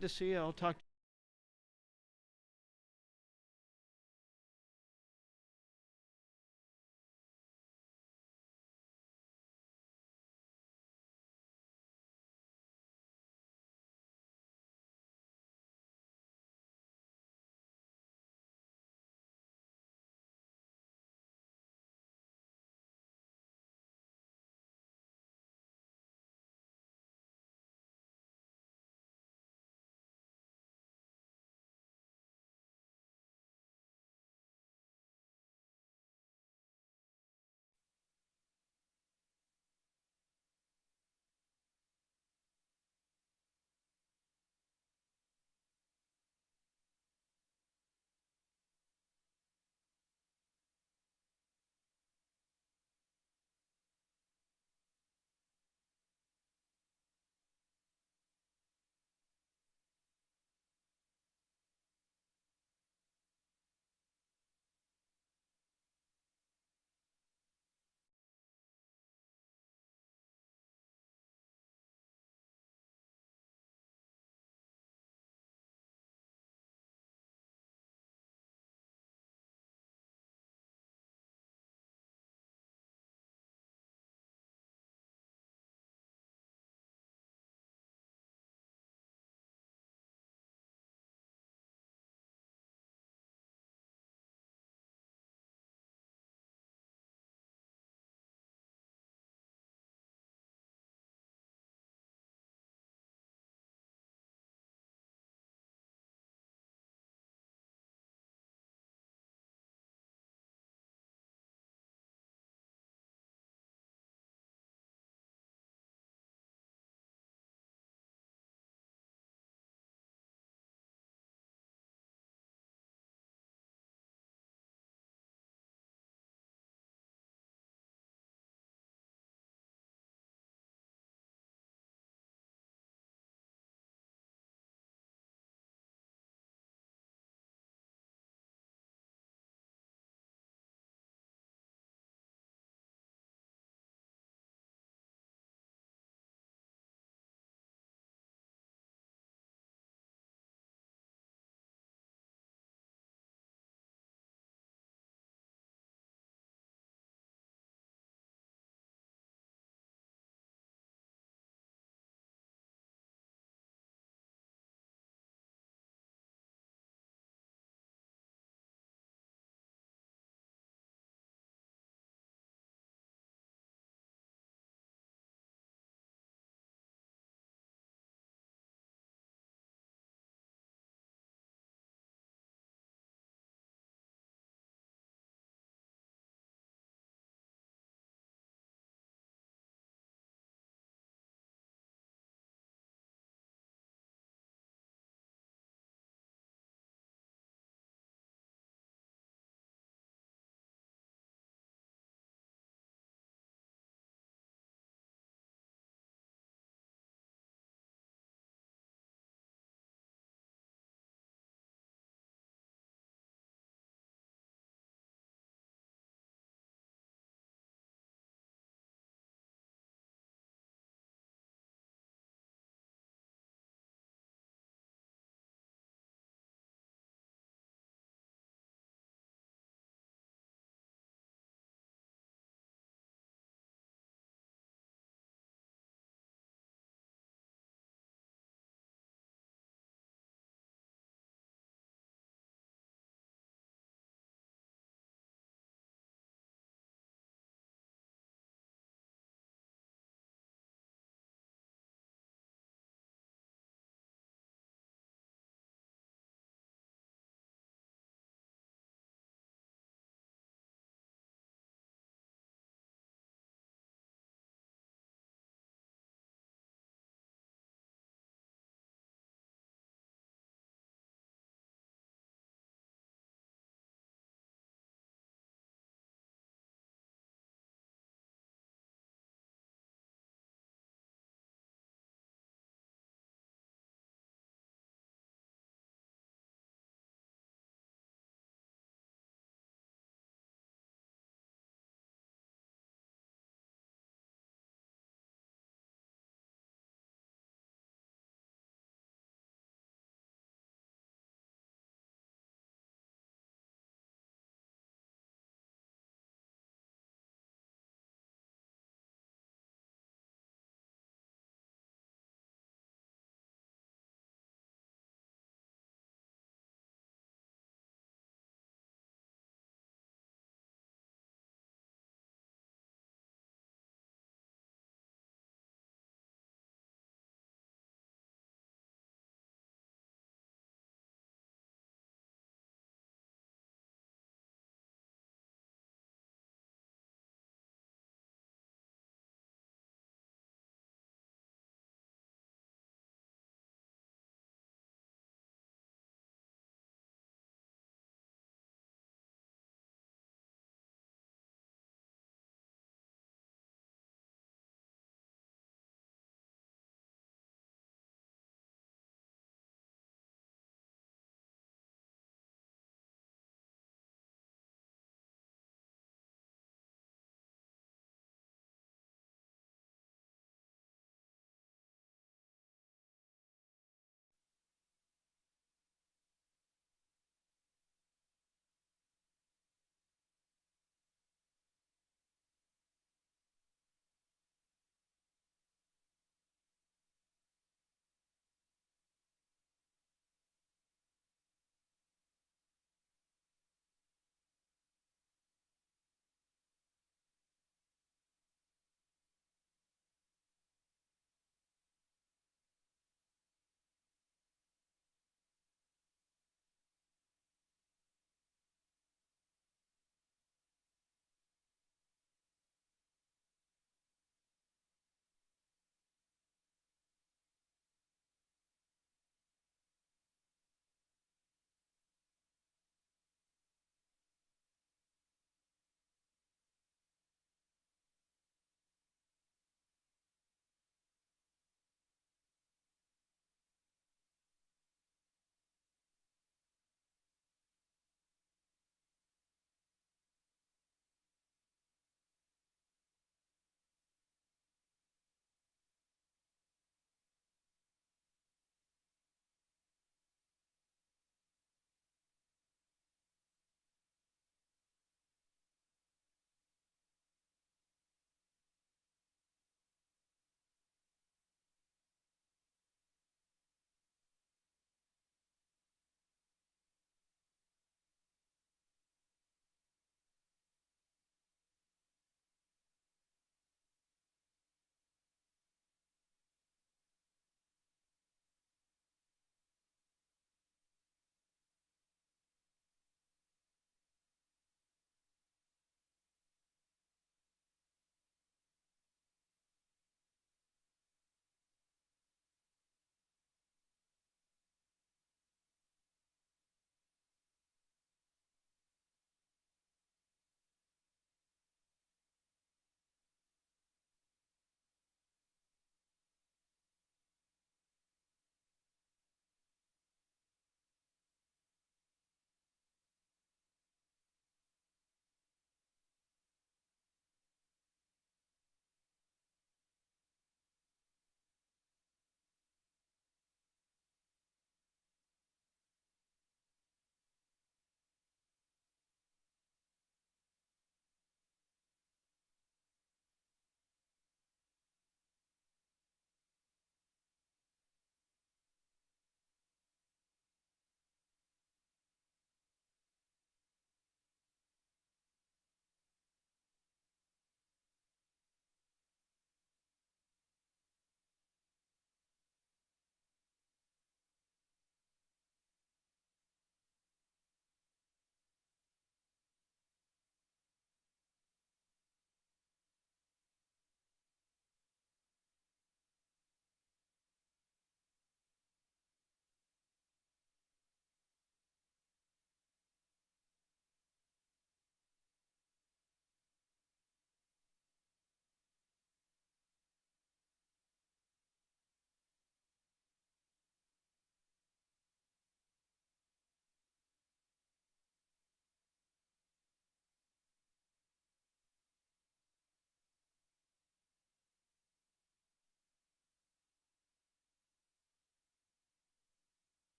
Good to see you. I'll talk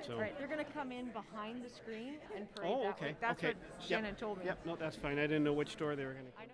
So. Right, they're going to come in behind the screen and parade Oh, that okay. way. That's Okay. what Shannon told me. Yep. No, that's fine. I didn't know which door they were going to I come. know.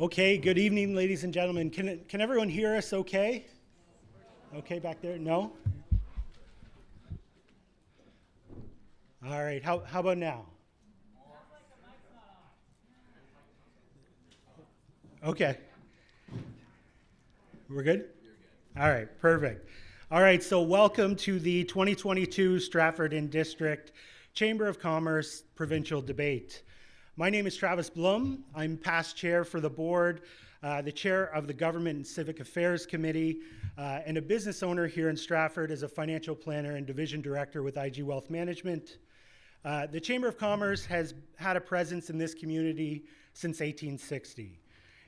Okay, good evening, ladies and gentlemen. Can everyone hear us okay? Okay, back there? No? All right, how about now? Okay. We're good? All right, perfect. All right, so welcome to the 2022 Stratford and District Chamber of Commerce Provincial Debate. My name is Travis Blum. I'm past chair for the board, the chair of the Government and Civic Affairs Committee, and a business owner here in Stratford as a financial planner and division director with IG Wealth Management. The Chamber of Commerce has had a presence in this community since 1860.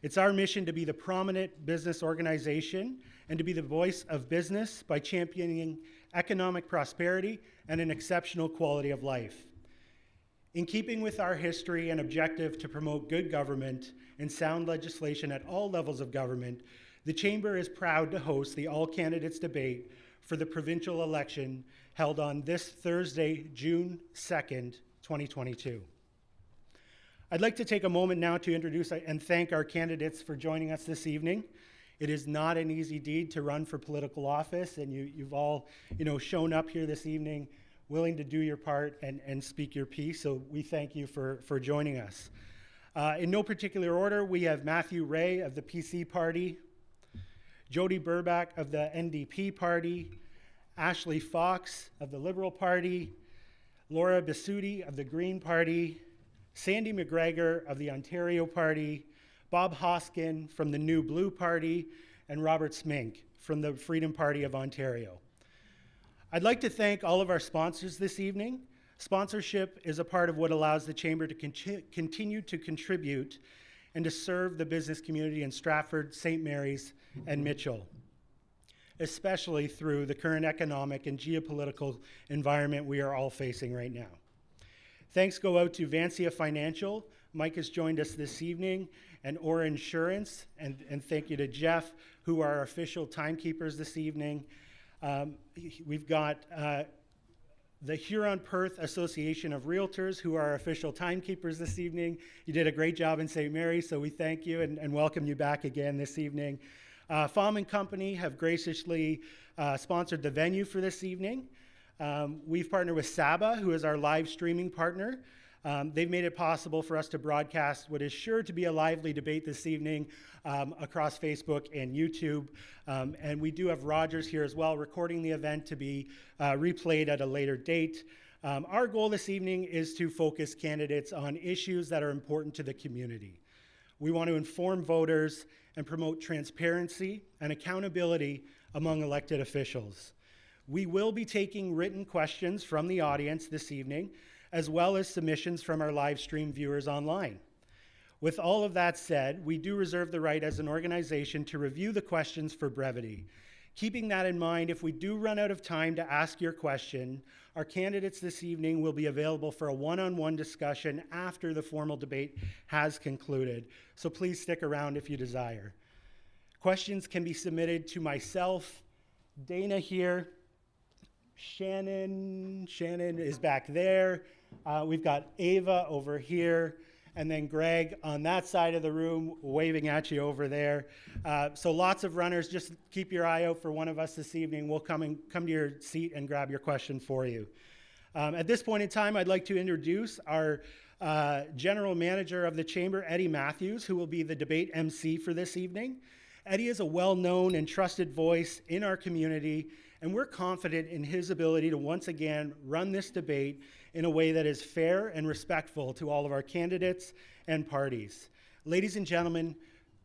It's our mission to be the prominent business organization and to be the voice of business by championing economic prosperity and an exceptional quality of life. In keeping with our history and objective to promote good government and sound legislation at all levels of government, the Chamber is proud to host the All Candidates Debate for the provincial election held on this Thursday, June 2nd, 2022. I'd like to take a moment now to introduce and thank our candidates for joining us this evening. It is not an easy deed to run for political office, and you've all shown up here this evening willing to do your part and speak your piece, so we thank you for joining us. In no particular order, we have Matthew Ray of the PC Party, Jody Burback of the NDP Party, Ashley Fox of the Liberal Party, Laura Bisutti of the Green Party, Sandy McGregor of the Ontario Party, Bob Hoskin from the New Blue Party, and Robert Smink from the Freedom Party of Ontario. I'd like to thank all of our sponsors this evening. Sponsorship is a part of what allows the Chamber to continue to contribute and to serve the business community in Stratford, St. Mary's, and Mitchell, especially through the current economic and geopolitical environment we are all facing right now. Thanks go out to Vancea Financial. Mike has joined us this evening, and Orr Insurance, and thank you to Jeff, who are our official timekeepers this evening. We've got the Huron Perth Association of Realtors, who are our official timekeepers this evening. You did a great job in St. Mary's, so we thank you and welcome you back again this evening. Famme Co have graciously sponsored the venue for this evening. We've partnered with Saba, who is our live streaming partner. They've made it possible for us to broadcast what is sure to be a lively debate this evening across Facebook and YouTube. And we do have Rogers here as well, recording the event to be replayed at a later date. Our goal this evening is to focus candidates on issues that are important to the community. We want to inform voters and promote transparency and accountability among elected officials. We will be taking written questions from the audience this evening, as well as submissions from our live stream viewers online. With all of that said, we do reserve the right as an organization to review the questions for brevity. Keeping that in mind, if we do run out of time to ask your question, our candidates this evening will be available for a one-on-one discussion after the formal debate has concluded. So please stick around if you desire. Questions can be submitted to myself, Dana here, Shannon is back there. We've got Ava over here, and then Greg on that side of the room waving at you over there. So lots of runners. Just keep your eye out for one of us this evening. We'll come to your seat and grab your question for you. At this point in time, I'd like to introduce our General Manager of the Chamber, Eddie Matthews, who will be the debate MC for this evening. Eddie is a well-known and trusted voice in our community, and we're confident in his ability to once again run this debate in a way that is fair and respectful to all of our candidates and parties. Ladies and gentlemen,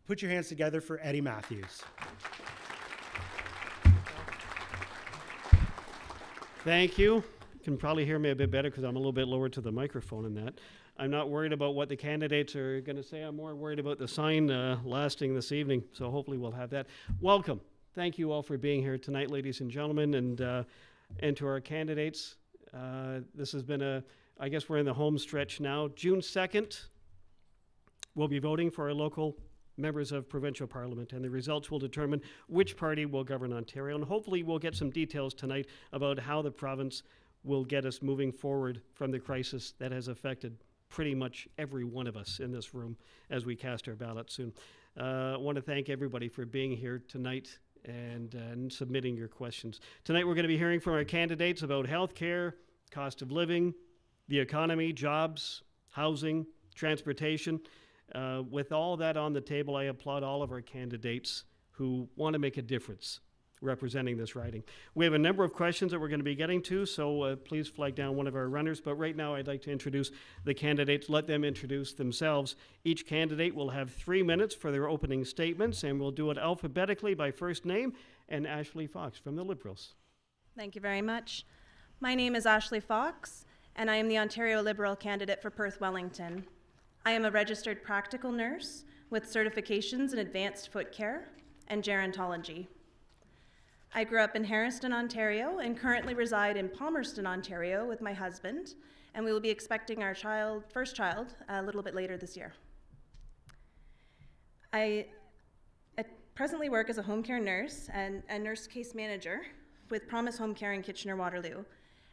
put your hands together for Eddie Matthews. Thank you. You can probably hear me a bit better because I'm a little bit lower to the microphone in that. I'm not worried about what the candidates are going to say. I'm more worried about the sign lasting this evening, so hopefully we'll have that. Welcome. Thank you all for being here tonight, ladies and gentlemen, and to our candidates. This has been I guess we're in the home stretch now. June 2nd, we'll be voting for our local members of provincial parliament, and the results will determine which party will govern Ontario, and hopefully we'll get some details tonight about how the province will get us moving forward from the crisis that has affected pretty much every one of us in this room as we cast our ballot soon. I want to thank everybody for being here tonight and submitting your questions. Tonight we're going to be hearing from our candidates about healthcare, cost of living, the economy, jobs, housing, transportation. With all that on the table, I applaud all of our candidates who want to make a difference representing this riding. We have a number of questions that we're going to be getting to, so please flag down one of our runners. But right now I'd like to introduce the candidates, let them introduce themselves. Each candidate will have 3 minutes for their opening statements, and we'll do it alphabetically by first name. And Ashley Fox from the Liberals. Thank you very much. My name is Ashley Fox, and I am the Ontario Liberal candidate for Perth Wellington. I am a registered practical nurse with certifications in advanced foot care and gerontology. I grew up in Harriston, Ontario, and currently reside in Palmerston, Ontario with my husband, and we will be expecting our first child a little bit later this year. I presently work as a home care nurse and a nurse case manager with Promise Home Care in Kitchener-Waterloo,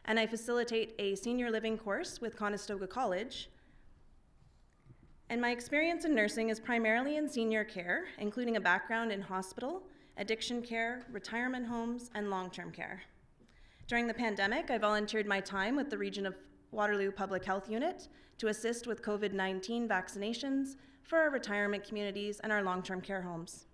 and I facilitate a senior living course with Conestoga College. And my experience in nursing is primarily in senior care, including a background in hospital, addiction care, retirement homes, and long-term care. During the pandemic, I volunteered my time with the Region of Waterloo Public Health Unit to assist with COVID-19 vaccinations for our retirement communities and our long-term care homes.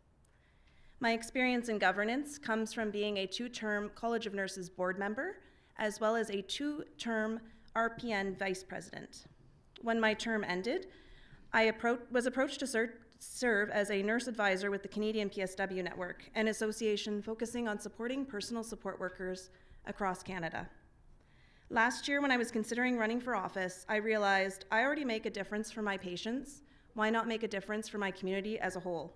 My experience in governance comes from being a 2-term College of Nurses board member, as well as a 2-term RPN vice president. When my term ended, I was approached to serve as a nurse advisor with the Canadian PSW Network, an association focusing on supporting personal support workers across Canada. Last year, when I was considering running for office, I realized I already make a difference for my patients. Why not make a difference for my community as a whole?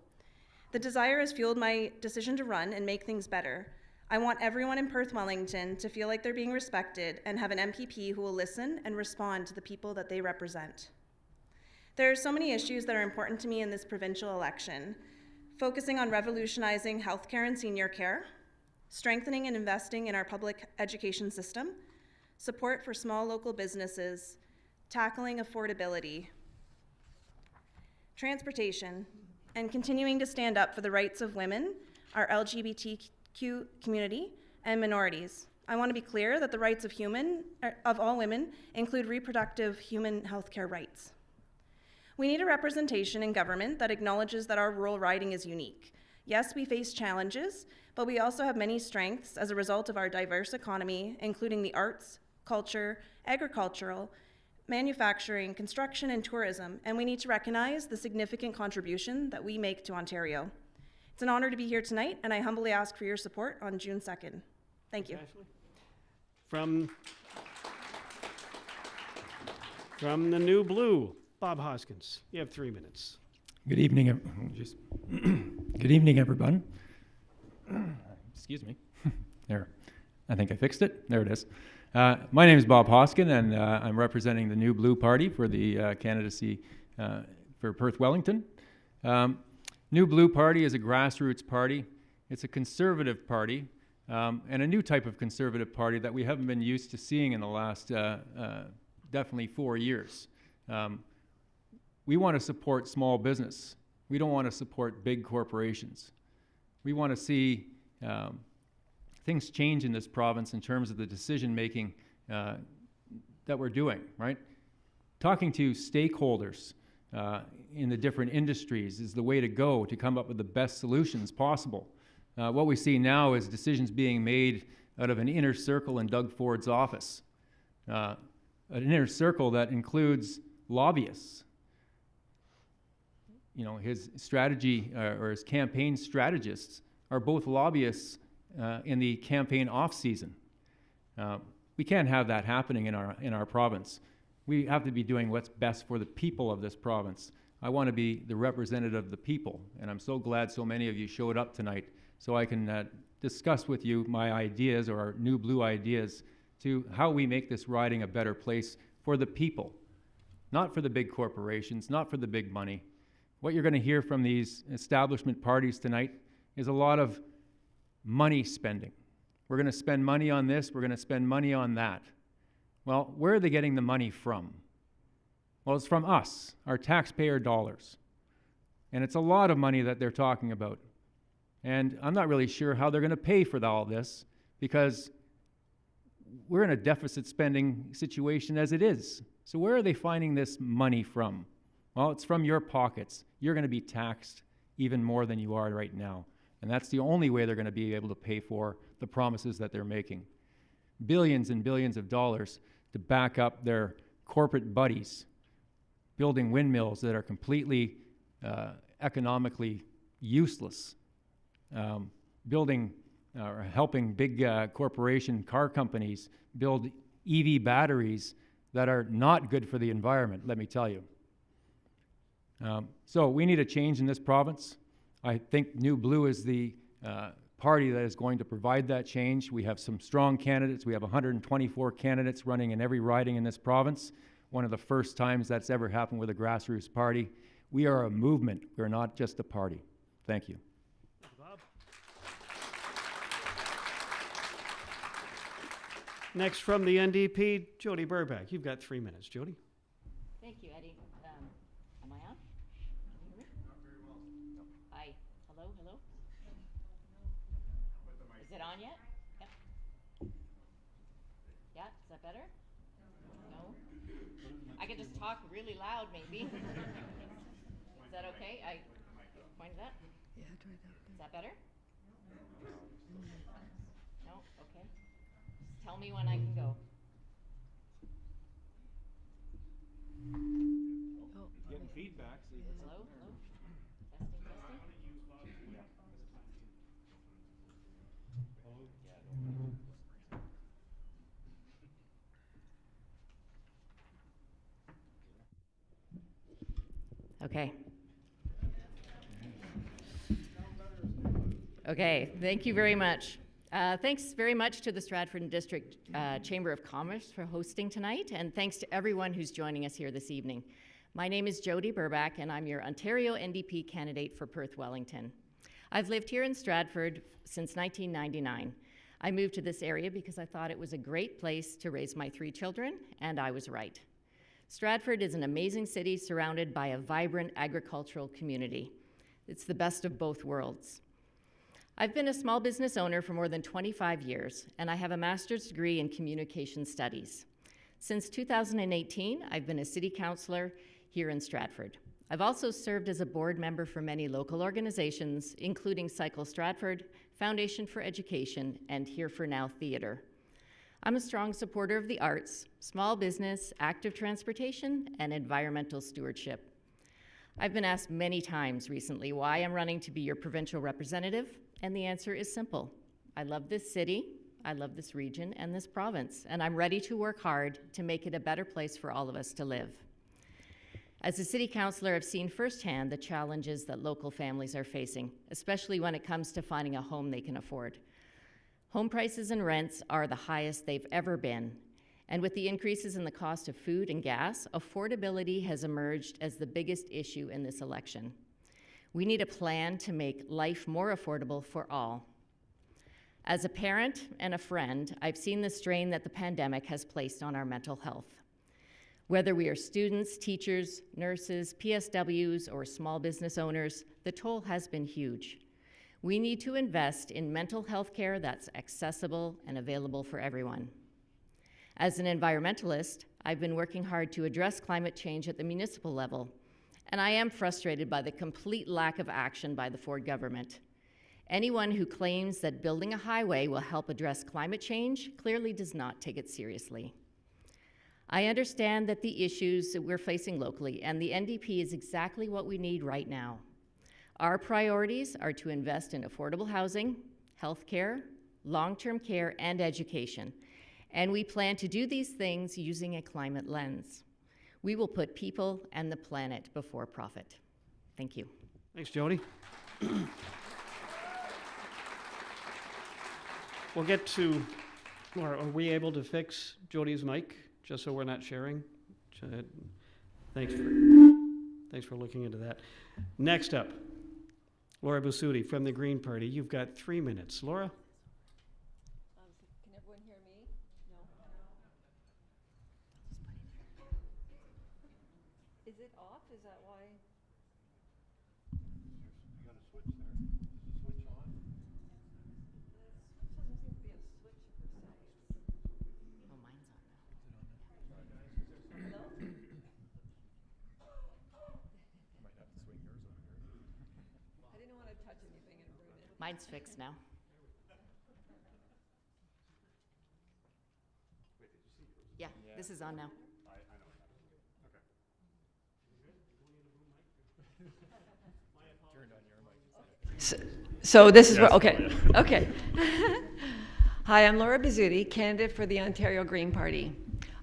The desire has fueled my decision to run and make things better. I want everyone in Perth Wellington to feel like they're being respected and have an MPP who will listen and respond to the people that they represent. There are so many issues that are important to me in this provincial election, focusing on revolutionizing healthcare and senior care, strengthening and investing in our public education system, support for small local businesses, tackling affordability, transportation, and continuing to stand up for the rights of women, our LGBTQ community, and minorities. I want to be clear that the rights of all women include reproductive human healthcare rights. We need a representation in government that acknowledges that our rural riding is unique. Yes, we face challenges, but we also have many strengths as a result of our diverse economy, including the arts, culture, agricultural, manufacturing, construction, and tourism, and we need to recognize the significant contribution that we make to Ontario. It's an honor to be here tonight, and I humbly ask for your support on June 2nd. Thank you. Ashley. From the New Blue, Bob Hoskins, you have 3 minutes. Good evening, good evening, everyone. Excuse me. There, I think I fixed it. There it is. My name is Bob Hoskin, and I'm representing the New Blue Party for the candidacy for Perth Wellington. New Blue Party is a grassroots party. It's a conservative party, and a new type of conservative party that we haven't been used to seeing in the last definitely 4 years. We want to support small business. We don't want to support big corporations. We want to see things change in this province in terms of the decision-making that we're doing, right? Talking to stakeholders in the different industries is the way to go to come up with the best solutions possible. What we see now is decisions being made out of an inner circle in Doug Ford's office. An inner circle that includes lobbyists. You know, his strategy or his campaign strategists are both lobbyists in the campaign off-season. We can't have that happening in our province. We have to be doing what's best for the people of this province. I want to be the representative of the people, and I'm so glad so many of you showed up tonight so I can discuss with you my ideas or our New Blue ideas to how we make this riding a better place for the people, not for the big corporations, not for the big money. What you're going to hear from these establishment parties tonight is a lot of money spending. We're going to spend money on this, we're going to spend money on that. Well, where are they getting the money from? Well, it's from us, our taxpayer dollars. And it's a lot of money that they're talking about. And I'm not really sure how they're going to pay for all this, because we're in a deficit spending situation as it is. So where are they finding this money from? Well, it's from your pockets. You're going to be taxed even more than you are right now. And that's the only way they're going to be able to pay for the promises that they're making. Billions and billions of dollars to back up their corporate buddies, building windmills that are completely economically useless, building or helping big corporation car companies build EV batteries that are not good for the environment, let me tell you. So we need a change in this province. I think New Blue is the party that is going to provide that change. We have some strong candidates. We have 124 candidates running in every riding in this province. One of the first times that's ever happened with a grassroots party. We are a movement. We're not just a party. Thank you. Bob. Next from the NDP, Jody Burback. You've got 3 minutes, Jody. Thank you, Eddie. Am I on? Can you hear me? Not very well. No. Hi. Hello, hello? Is it on yet? Yep. Yeah, is that better? No? I can just talk really loud, maybe. Is that okay? I pointed that? Yeah, try that. Is that better? No? Okay. Just tell me when I can go. Getting feedback. So Hello? Hello? Testing, testing. Okay. Okay, thank you very much. Thanks very much to the Stratford and District Chamber of Commerce for hosting tonight, and thanks to everyone who's joining us here this evening. My name is Jody Burback, and I'm your Ontario NDP candidate for Perth, Wellington. I've lived here in Stratford since 1999. I moved to this area because I thought it was a great place to raise my 3 children, and I was right. Stratford is an amazing city surrounded by a vibrant agricultural community. It's the best of both worlds. I've been a small business owner for more than 25 years, and I have a master's degree in communication studies. Since 2018, I've been a city councillor here in Stratford. I've also served as a board member for many local organizations, including Cycle Stratford, Foundation for Education, and Here for Now Theatre. I'm a strong supporter of the arts, small business, active transportation, and environmental stewardship. I've been asked many times recently why I'm running to be your provincial representative, and the answer is simple. I love this city, I love this region and this province, and I'm ready to work hard to make it a better place for all of us to live. As a city councillor, I've seen firsthand the challenges that local families are facing, especially when it comes to finding a home they can afford. Home prices and rents are the highest they've ever been, and with the increases in the cost of food and gas, affordability has emerged as the biggest issue in this election. We need a plan to make life more affordable for all. As a parent and a friend, I've seen the strain that the pandemic has placed on our mental health. Whether we are students, teachers, nurses, PSWs, or small business owners, the toll has been huge. We need to invest in mental health care that's accessible and available for everyone. As an environmentalist, I've been working hard to address climate change at the municipal level, and I am frustrated by the complete lack of action by the Ford government. Anyone who claims that building a highway will help address climate change clearly does not take it seriously. I understand that the issues that we're facing locally and the NDP is exactly what we need right now. Our priorities are to invest in affordable housing, healthcare, long-term care, and education. And we plan to do these things using a climate lens. We will put people and the planet before profit. Thank you. Thanks, Jody. We'll get to, are we able to fix Jody's mic, just so we're not sharing? Thanks for looking into that. Next up, Laura Busudi from the Green Party. You've got 3 minutes. Laura? Can everyone hear me? No? Is it off? Is that why? You got a switch there. Is the switch on? The switch doesn't seem to be a switch per se. Oh, mine's on now. Hello? Might have to swing yours over here. I didn't want to touch anything and ruin it. Mine's fixed now. Yeah, this is on now. Turned on your mic. So this is where, okay, okay. Hi, I'm Laura Bizzuti, candidate for the Ontario Green Party.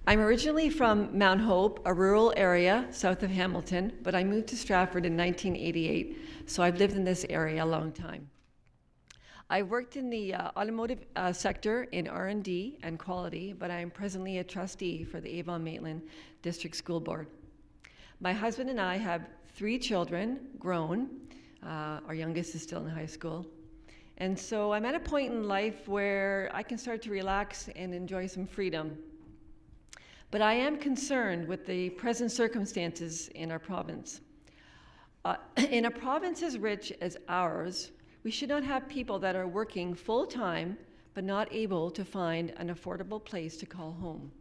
I'm originally from Mount Hope, a rural area south of Hamilton, but I moved to Stratford in 1988, so I've lived in this area a long time. I worked in the automotive sector in R&D and quality, but I am presently a trustee for the Avon-Maitland District School Board. My husband and I have 3 children, grown. Our youngest is still in high school. And so I'm at a point in life where I can start to relax and enjoy some freedom. But I am concerned with the present circumstances in our province. In a province as rich as ours, we should not have people that are working full-time but not able to find an affordable place to call home.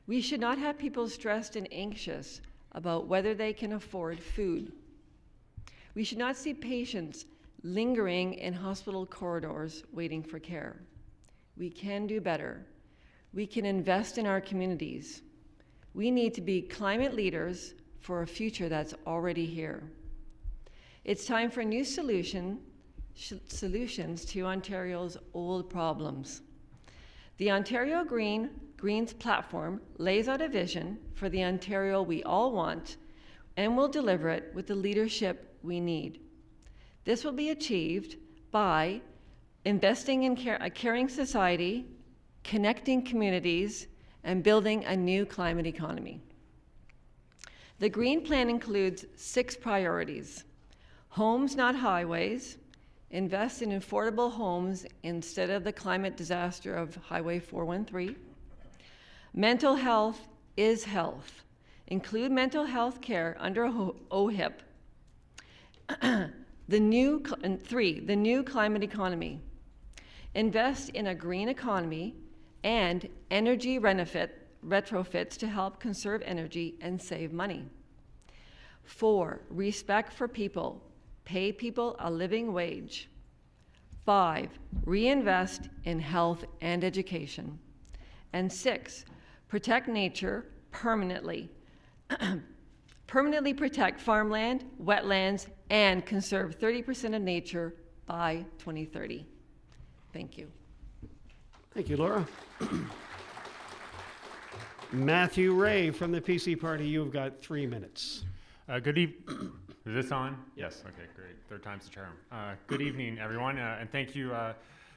We should not have people stressed and anxious about whether they can afford food. We should not see patients lingering in hospital corridors waiting for care. We can do better. We can invest in our communities. We need to be climate leaders for a future that's already here. It's time for new solutions to Ontario's old problems. The Ontario Greens platform lays out a vision for the Ontario we all want and will deliver it with the leadership we need. This will be achieved by investing in a caring society, connecting communities, and building a new climate economy. The Green Plan includes 6 priorities: homes, not highways, invest in affordable homes instead of the climate disaster of Highway 413. Mental health is health. Include mental health care under OHIP. The new climate economy. Invest in a green economy and energy retrofits to help conserve energy and save money. 4, respect for people. Pay people a living wage. 5, reinvest in health and education. And 6, protect nature permanently. Permanently protect farmland, wetlands, and conserve 30% of nature by 2030. Thank you. Thank you, Laura. Matthew Ray from the PC Party, you've got 3 minutes. Good evening. Is this on? Yes. Okay, great. Third time's the charm. Good evening, everyone, and thank you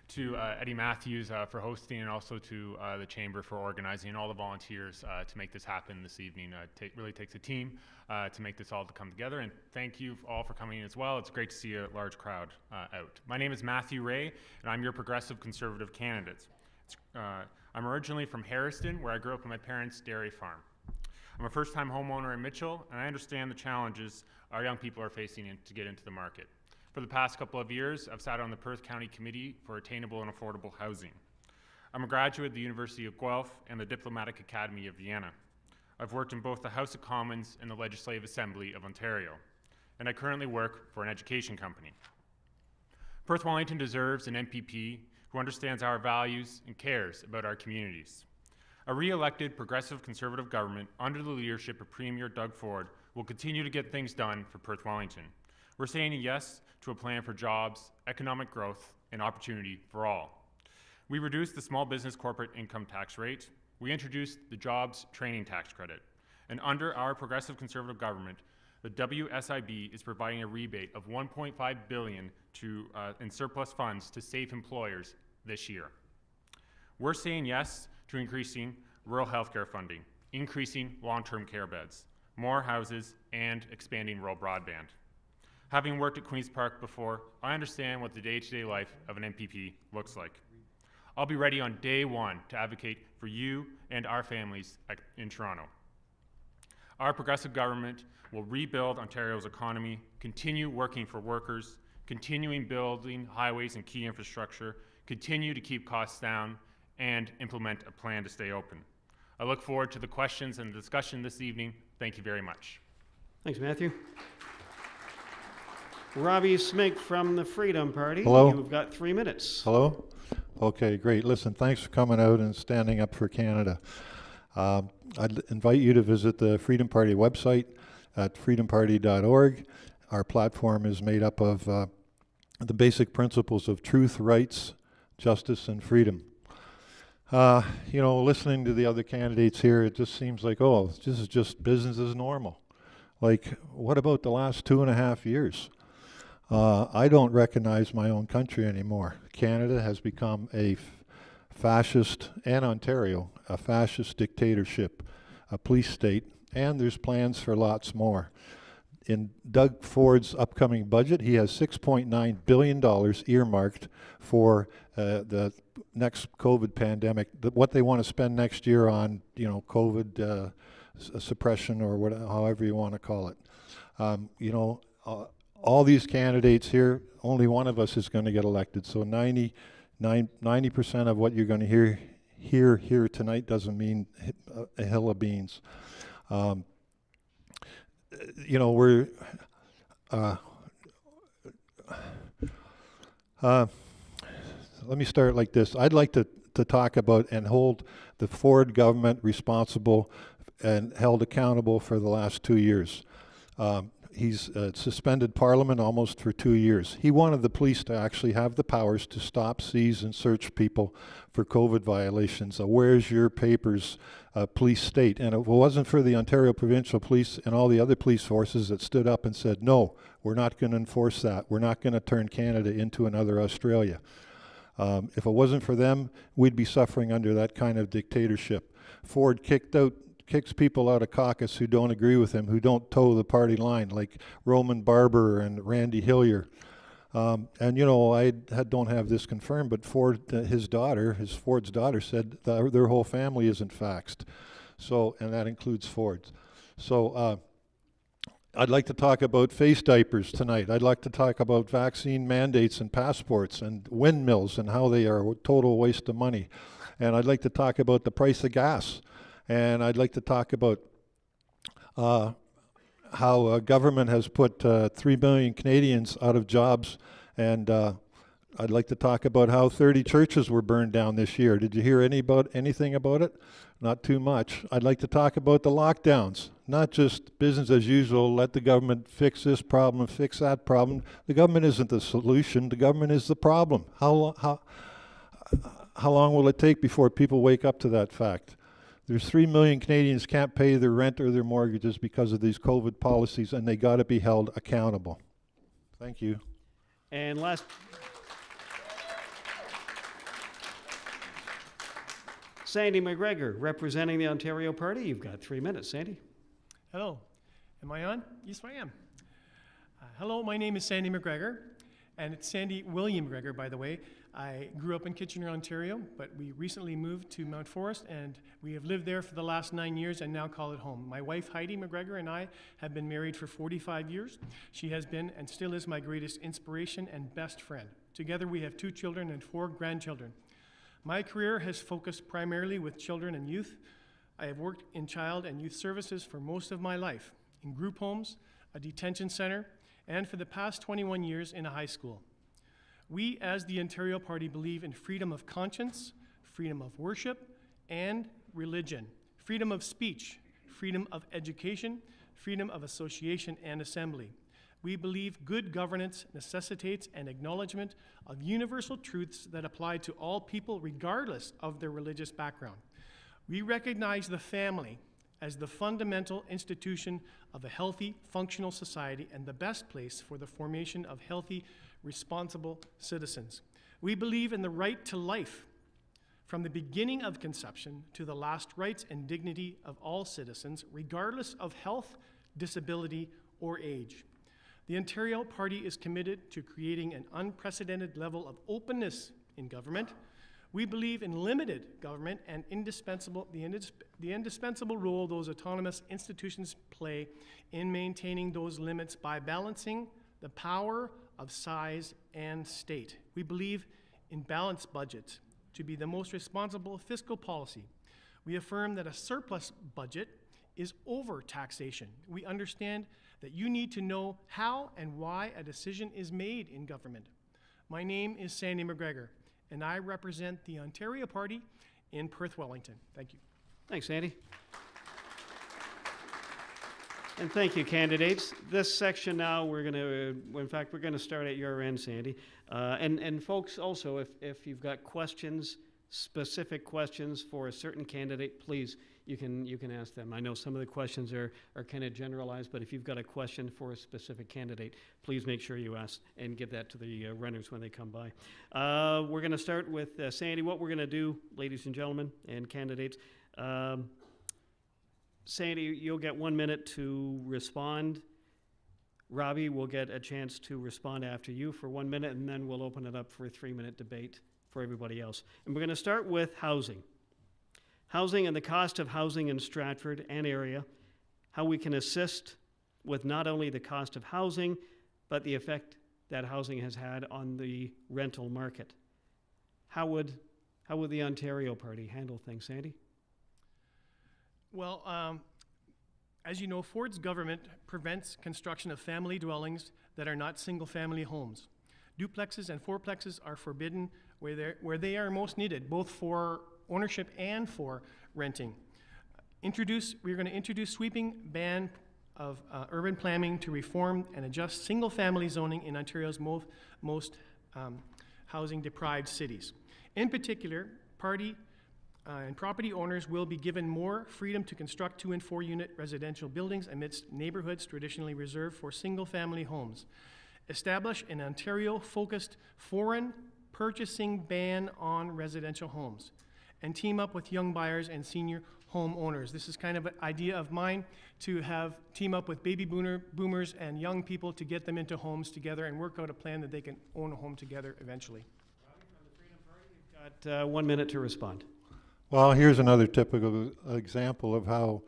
to Eddie Matthews for hosting, and also to the Chamber for organizing, and all the volunteers to make this happen this evening. Really takes a team to make this all to come together, and thank you all for coming as well. It's great to see a large crowd out. My name is Matthew Ray, and I'm your Progressive Conservative candidate. I'm originally from Harriston, where I grew up on my parents' dairy farm. I'm a first-time homeowner in Mitchell, and I understand the challenges our young people are facing to get into the market. For the past couple of years, I've sat on the Perth County Committee for Attainable and Affordable Housing. I'm a graduate of the University of Guelph and the Diplomatic Academy of Vienna. I've worked in both the House of Commons and the Legislative Assembly of Ontario, and I currently work for an education company. Perth Wellington deserves an MPP who understands our values and cares about our communities. A re-elected Progressive Conservative government under the leadership of Premier Doug Ford will continue to get things done for Perth Wellington. We're saying yes to a plan for jobs, economic growth, and opportunity for all. We reduced the small business corporate income tax rate. We introduced the jobs training tax credit. And under our Progressive Conservative government, the WSIB is providing a rebate of $1.5 billion in surplus funds to safe employers this year. We're saying yes to increasing rural healthcare funding, increasing long-term care beds, more houses, and expanding rural broadband. Having worked at Queen's Park before, I understand what the day-to-day life of an MPP looks like. I'll be ready on day one to advocate for you and our families in Toronto. Our progressive government will rebuild Ontario's economy, continue working for workers, continuing building highways and key infrastructure, continue to keep costs down, and implement a plan to stay open. I look forward to the questions and the discussion this evening. Thank you very much. Thanks, Matthew. Robbie Smink from the Freedom Party. Hello. You've got 3 minutes. Hello? Okay, great. Listen, thanks for coming out and standing up for Canada. I'd invite you to visit the Freedom Party website at freedomparty.org. Our platform is made up of the basic principles of truth, rights, justice, and freedom. You know, listening to the other candidates here, it just seems like, oh, this is just business as normal. Like, what about the last 2.5 years? I don't recognize my own country anymore. Canada has become a fascist, and Ontario, a fascist dictatorship, a police state, and there's plans for lots more. In Doug Ford's upcoming budget, he has $6.9 billion earmarked for the next COVID pandemic, what they want to spend next year on, you know, COVID suppression or whatever, however you want to call it. You know, all these candidates here, only one of us is going to get elected. So 90% of what you're going to hear tonight doesn't mean a hill of beans. You know, we're let me start like this. I'd like to talk about and hold the Ford government responsible and held accountable for the last 2 years. He's suspended Parliament almost for 2 years. He wanted the police to actually have the powers to stop, seize, and search people for COVID violations. Where's your papers, police state? And if it wasn't for the Ontario Provincial Police and all the other police forces that stood up and said, no, we're not going to enforce that. We're not going to turn Canada into another Australia. If it wasn't for them, we'd be suffering under that kind of dictatorship. Ford kicks people out of caucus who don't agree with him, who don't toe the party line, like Roman Barber and Randy Hillier. And you know, I don't have this confirmed, but Ford's daughter said their whole family isn't vaxxed. So, and that includes Ford's. So I'd like to talk about face diapers tonight. I'd like to talk about vaccine mandates and passports and windmills and how they are a total waste of money. And I'd like to talk about the price of gas. And I'd like to talk about how government has put 3 million Canadians out of jobs. And I'd like to talk about how 30 churches were burned down this year. Did you hear anything about it? Not too much. I'd like to talk about the lockdowns, not just business as usual, let the government fix this problem, fix that problem. The government isn't the solution. The government is the problem. How long will it take before people wake up to that fact? There's 3 million Canadians can't pay their rent or their mortgages because of these COVID policies, and they got to be held accountable. Thank you. And last, Sandy McGregor, representing the Ontario Party. You've got 3 minutes, Sandy. Hello. Am I on? Yes, I am. Hello, my name is Sandy McGregor, and it's Sandy William McGregor, by the way. I grew up in Kitchener, Ontario, but we recently moved to Mount Forest, and we have lived there for the last 9 years and now call it home. My wife, Heidi McGregor, and I have been married for 45 years. She has been and still is my greatest inspiration and best friend. Together, we have 2 children and 4 grandchildren. My career has focused primarily with children and youth. I have worked in child and youth services for most of my life, in group homes, a detention center, and for the past 21 years in a high school. We, as the Ontario Party, believe in freedom of conscience, freedom of worship, and religion, freedom of speech, freedom of education, freedom of association and assembly. We believe good governance necessitates an acknowledgement of universal truths that apply to all people regardless of their religious background. We recognize the family as the fundamental institution of a healthy, functional society and the best place for the formation of healthy, responsible citizens. We believe in the right to life, from the beginning of conception to the last rights and dignity of all citizens, regardless of health, disability, or age. The Ontario Party is committed to creating an unprecedented level of openness in government. We believe in limited government and the indispensable role those autonomous institutions play in maintaining those limits by balancing the power of size and state. We believe in balanced budgets to be the most responsible fiscal policy. We affirm that a surplus budget is over taxation. We understand that you need to know how and why a decision is made in government. My name is Sandy McGregor, and I represent the Ontario Party in Perth, Wellington. Thank you. Thanks, Sandy. And thank you, candidates. This section now, we're going to start at your end, Sandy. And folks, also, if you've got questions, specific questions for a certain candidate, please, you can ask them. I know some of the questions are kind of generalized, but if you've got a question for a specific candidate, please make sure you ask and give that to the runners when they come by. We're going to start with Sandy. What we're going to do, ladies and gentlemen and candidates, Sandy, you'll get 1 minute to respond. Robbie will get a chance to respond after you for 1 minute, and then we'll open it up for a 3-minute debate for everybody else. And we're going to start with housing. Housing and the cost of housing in Stratford and area, how we can assist with not only the cost of housing, but the effect that housing has had on the rental market. How would the Ontario Party handle things, Sandy? Well, as you know, Ford's government prevents construction of family dwellings that are not single-family homes. Duplexes and fourplexes are forbidden where they are most needed, both for ownership and for renting. We're going to introduce sweeping ban of urban planning to reform and adjust single-family zoning in Ontario's most housing-deprived cities. In particular, and property owners will be given more freedom to construct 2- and 4-unit residential buildings amidst neighborhoods traditionally reserved for single-family homes. Establish an Ontario-focused foreign purchasing ban on residential homes, and team up with young buyers and senior home owners. This is kind of an idea of mine, to team up with baby boomers and young people to get them into homes together and work out a plan that they can own a home together eventually. Robbie, from the Freedom Party, you've got 1 minute to respond. Well, here's another typical example of how,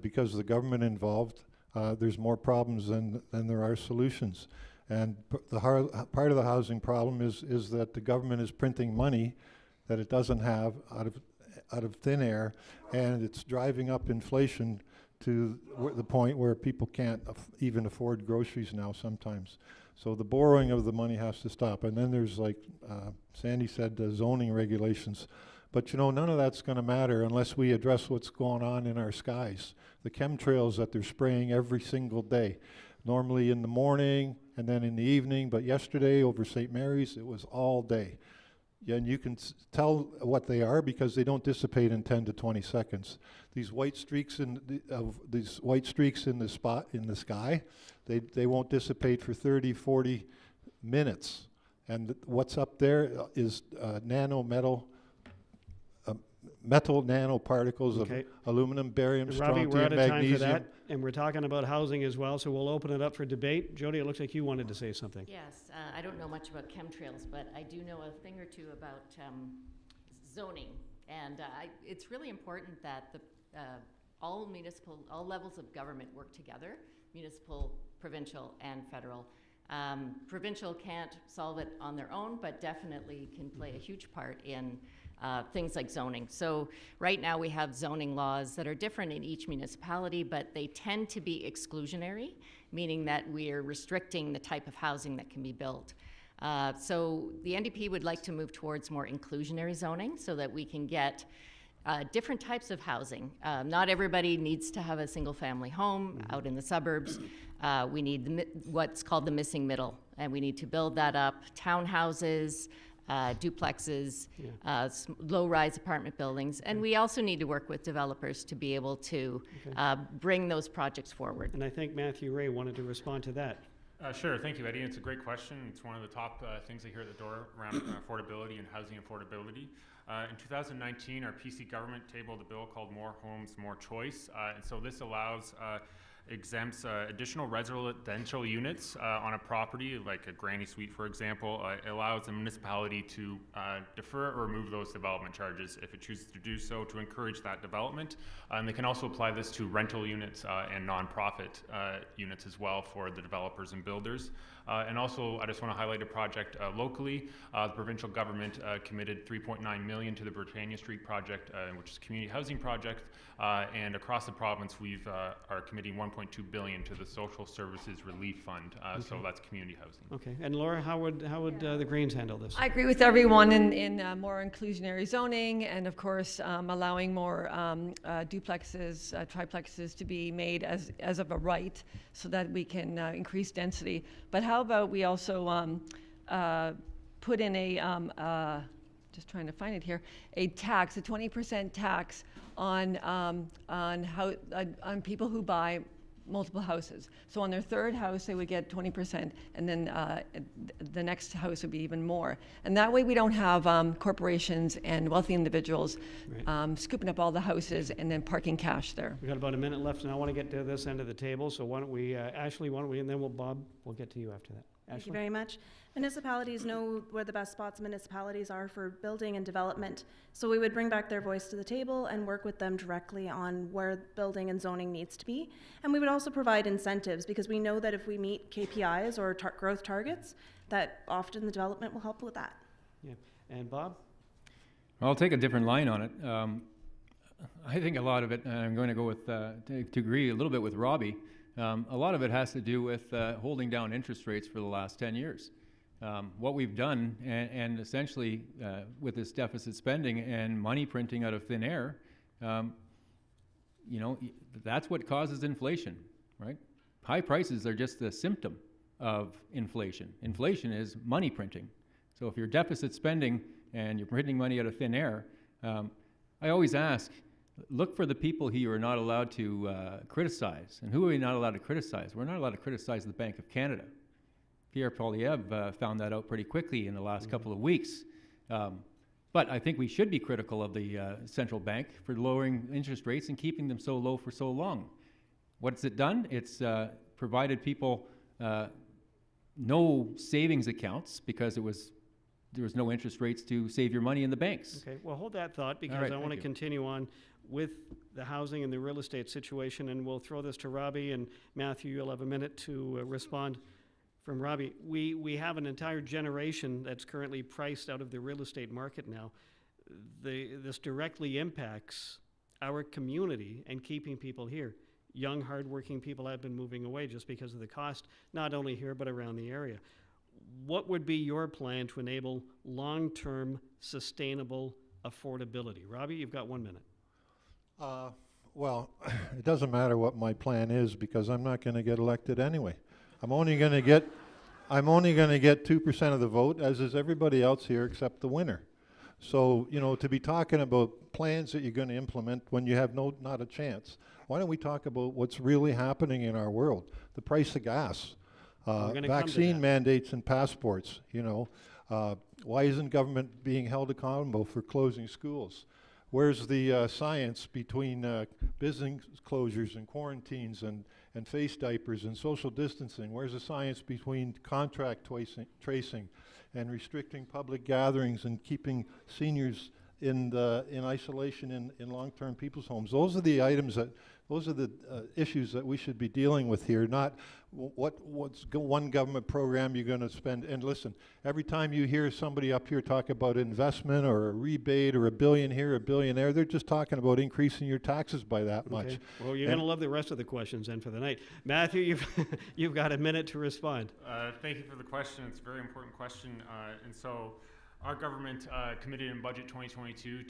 because of the government involved, there's more problems than there are solutions. And part of the housing problem is that the government is printing money that it doesn't have out of thin air, and it's driving up inflation to the point where people can't even afford groceries now sometimes. So the borrowing of the money has to stop. And then there's, like Sandy said, the zoning regulations. But you know, none of that's going to matter unless we address what's going on in our skies. The chemtrails that they're spraying every single day, normally in the morning and then in the evening, but yesterday over St. Mary's, it was all day. Yeah, and you can tell what they are because they don't dissipate in 10 to 20 seconds. These white streaks in the sky, they won't dissipate for 30, 40 minutes. And what's up there is metal nanoparticles of aluminum, barium, strontium, Robbie, we're out of time for magnesium. that, and we're talking about housing as well, so we'll open it up for debate. Jody, it looks like you wanted to say something. Yes, I don't know much about chemtrails, but I do know a thing or two about zoning. And it's really important that all levels of government work together, municipal, provincial, and federal. Provincial can't solve it on their own, but definitely can play a huge part in things like zoning. So right now we have zoning laws that are different in each municipality, but they tend to be exclusionary, meaning that we're restricting the type of housing that can be built. So the NDP would like to move towards more inclusionary zoning so that we can get different types of housing. Not everybody needs to have a single family home out in the suburbs. We need what's called the missing middle, and we need to build that up. Townhouses, duplexes, low-rise apartment buildings, and we also need to work with developers to be able to bring those projects forward. And I think Matthew Ray wanted to respond to that. Sure, thank you, Eddie. It's a great question. It's one of the top things I hear at the door around affordability and housing affordability. In 2019, our PC government tabled a bill called More Homes, More Choice, and so this allows exempts additional residential units on a property, like a granny suite, for example. It allows the municipality to defer or remove those development charges if it chooses to do so to encourage that development. And they can also apply this to rental units and nonprofit units as well for the developers and builders. And also, I just want to highlight a project locally. The provincial government committed $3.9 million to the Britannia Street project, which is a community housing project. And across the province, we've are committing $1.2 billion to the Social Services Relief Fund. So that's community housing. Okay. And Laura, how would the Greens handle this? I agree with everyone in more inclusionary zoning, and of course allowing more duplexes, triplexes to be made as of a right, so that we can increase density. But how about we also put in a just trying to find it here, a tax, a 20% tax on people who buy multiple houses. So on their third house, they would get 20%, and then the next house would be even more. And that way we don't have corporations and wealthy individuals scooping up all the houses and then parking cash there. We've got about a minute left, and I want to get to this end of the table. So why don't we, Ashley, and then Bob, we'll get to you after that. Thank you very much. Municipalities know where the best spots municipalities are for building and development. So we would bring back their voice to the table and work with them directly on where building and zoning needs to be. And we would also provide incentives, because we know that if we meet KPIs or growth targets, that often the development will help with that. Yeah. And Bob? I'll take a different line on it. I think a lot of it, and I'm going to go with, to agree a little bit with Robbie, a lot of it has to do with holding down interest rates for the last 10 years. What we've done, and essentially with this deficit spending and money printing out of thin air, that's what causes inflation, right? High prices are just a symptom of inflation. Inflation is money printing. So if you're deficit spending and you're printing money out of thin air, I always ask, look for the people who you are not allowed to criticize. And who are we not allowed to criticize? We're not allowed to criticize the Bank of Canada. Pierre Poilievre found that out pretty quickly in the last couple of weeks. But I think we should be critical of the central bank for lowering interest rates and keeping them so low for so long. What's it done? It's provided people no savings accounts because there was no interest rates to save your money in the banks. Okay, well, hold that thought, because I want to continue on with the housing and the real estate situation, and we'll throw this to Robbie, and Matthew, you'll have a minute to respond. From Robbie, we have an entire generation that's currently priced out of the real estate market now. This directly impacts our community and keeping people here. Young, hardworking people have been moving away just because of the cost, not only here but around the area. What would be your plan to enable long-term, sustainable affordability? Robbie, you've got 1 minute. Well, it doesn't matter what my plan is, because I'm not going to get elected anyway. I'm only going to get 2% of the vote, as is everybody else here except the winner. So, to be talking about plans that you're going to implement when you have not a chance, why don't we talk about what's really happening in our world? The price of gas, vaccine mandates and passports, why isn't government being held accountable for closing schools? Where's the science between business closures and quarantines and face diapers and social distancing? Where's the science between contact tracing and restricting public gatherings and keeping seniors in isolation in long-term people's homes? Those are the issues that we should be dealing with here, not what's one government program you're going to spend. And listen, every time you hear somebody up here talk about investment or a rebate or $1 billion here, $1 billion there, they're just talking about increasing your taxes by that much. Well, you're going to love the rest of the questions then for the night. Matthew, you've got a minute to respond. Thank you for the question. It's a very important question. And so our government committed in budget 2022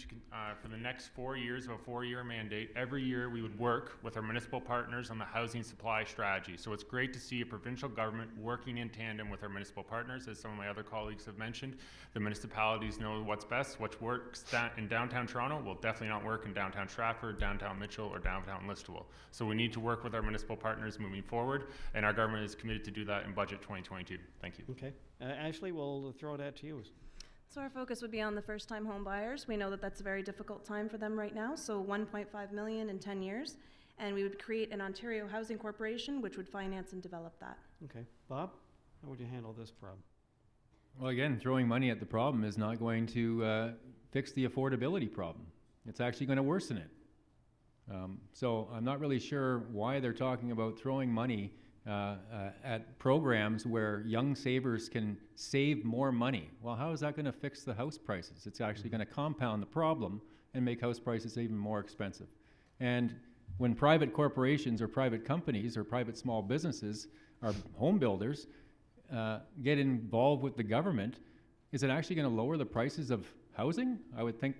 for the next 4 years of a 4-year mandate. Every year we would work with our municipal partners on the housing supply strategy. So it's great to see a provincial government working in tandem with our municipal partners. As some of my other colleagues have mentioned, the municipalities know what's best. What works in downtown Toronto will definitely not work in downtown Stratford, downtown Mitchell, or downtown Listowel. So we need to work with our municipal partners moving forward, and our government is committed to do that in budget 2022. Thank you. Okay. Ashley, we'll throw it out to you. So our focus would be on the first-time home buyers. We know that that's a very difficult time for them right now, so $1.5 million in 10 years. and we would create an Ontario Housing Corporation which would finance and develop that. Okay. Bob, how would you handle this problem? Well, again, throwing money at the problem is not going to fix the affordability problem. It's actually going to worsen it. So I'm not really sure why they're talking about throwing money at programs where young savers can save more money. Well, how is that going to fix the house prices? It's actually going to compound the problem and make house prices even more expensive. And when private corporations or private companies or private small businesses or home builders get involved with the government, is it actually going to lower the prices of housing? I would think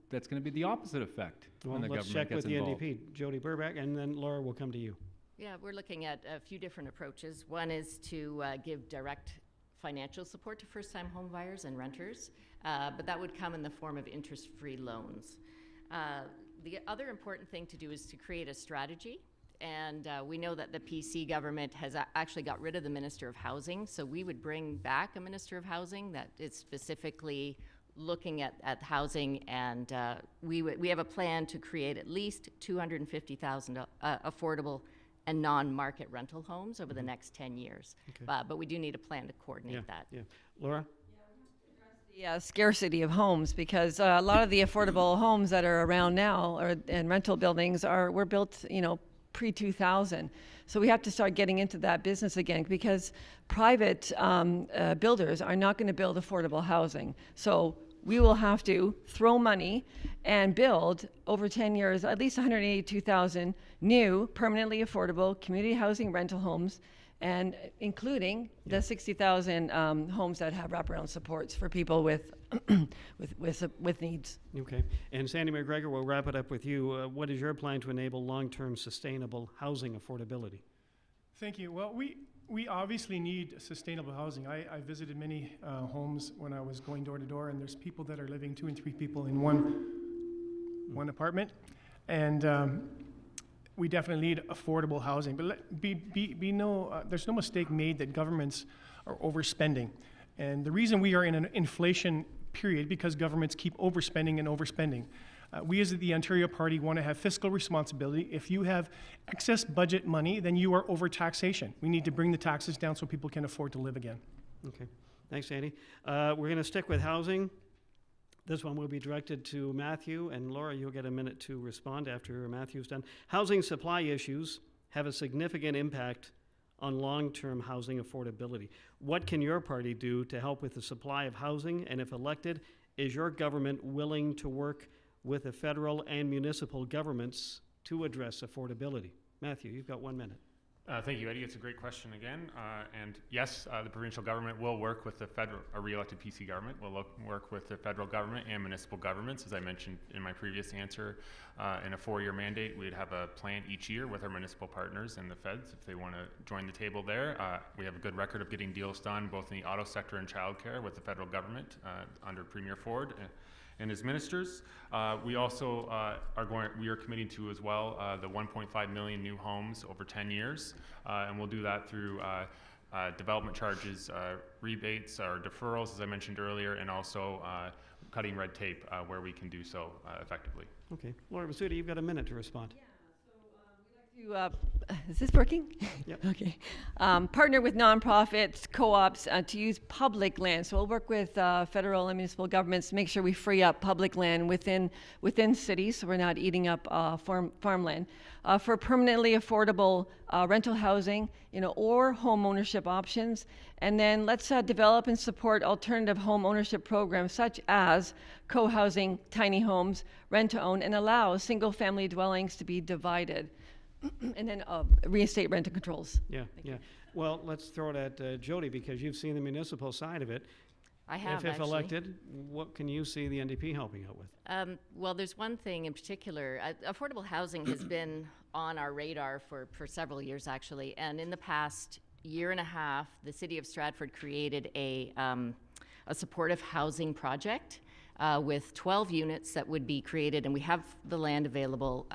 that's going to be the opposite effect Well, when the let's government check with gets the involved. NDP. Jody Burback, and then Laura will come to you. Yeah, we're looking at a few different approaches. One is to give direct financial support to first-time home buyers and renters, but that would come in the form of interest-free loans. The other important thing to do is to create a strategy, and we know that the PC government has actually got rid of the Minister of Housing, so we would bring back a Minister of Housing that is specifically looking at housing, and we have a plan to create at least 250,000 affordable and non-market rental homes over the next 10 years. Okay. But we do need a plan to coordinate that. Yeah. Laura? The scarcity of homes, because a lot of the affordable homes that are around now and rental buildings were built, pre-2000. So we have to start getting into that business again, because private builders are not going to build affordable housing. So we will have to throw money and build over 10 years at least 182,000 new permanently affordable community housing rental homes, and including the 60,000 homes that have wraparound supports for people with with needs. Okay. And Sandy McGregor, we'll wrap it up with you. What is your plan to enable long-term sustainable housing affordability? Thank you. Well, we obviously need sustainable housing. I visited many homes when I was going door to door, and there's people that are living 2 and 3 people in one apartment, and we definitely need affordable housing. But there's no mistake made that governments are overspending, and the reason we are in an inflation period because governments keep overspending and overspending. We as the Ontario Party want to have fiscal responsibility. If you have excess budget money, then you are over-taxation. We need to bring the taxes down so people can afford to live again. Okay. Thanks, Andy. We're going to stick with housing. This one will be directed to Matthew, and Laura, you'll get a minute to respond after Matthew's done. Housing supply issues have a significant impact on long-term housing affordability. What can your party do to help with the supply of housing? And if elected, is your government willing to work with the federal and municipal governments to address affordability? Matthew, you've got 1 minute. Thank you, Eddie. It's a great question again. And yes, the provincial government will work with the re-elected PC government. We'll work with the federal government and municipal governments. As I mentioned in my previous answer, in a 4-year mandate, we'd have a plan each year with our municipal partners and the feds if they want to join the table there. We have a good record of getting deals done both in the auto sector and childcare with the federal government under Premier Ford and his ministers. We also we are committing to as well the 1.5 million new homes over 10 years, and we'll do that through development charges, rebates, or deferrals, as I mentioned earlier, and also cutting red tape where we can do so effectively. Okay. Laura Masuda, you've got a minute to respond. Is this working? Yep. Okay. Partner with nonprofits, co-ops to use public land. So we'll work with federal and municipal governments to make sure we free up public land within cities, so we're not eating up farmland for permanently affordable rental housing, or home ownership options. And then let's develop and support alternative home ownership programs such as co-housing, tiny homes, rent to own, and allow single-family dwellings to be divided. And then reinstate rental controls. Yeah, yeah. Well, let's throw it at Jody, because you've seen the municipal side of it. I have, If actually. elected, what can you see the NDP helping out with? Well, there's one thing in particular. Affordable housing has been on our radar for several years, actually. And in the past year and a half, the city of Stratford created a supportive housing project with 12 units that would be created, and we have the land available,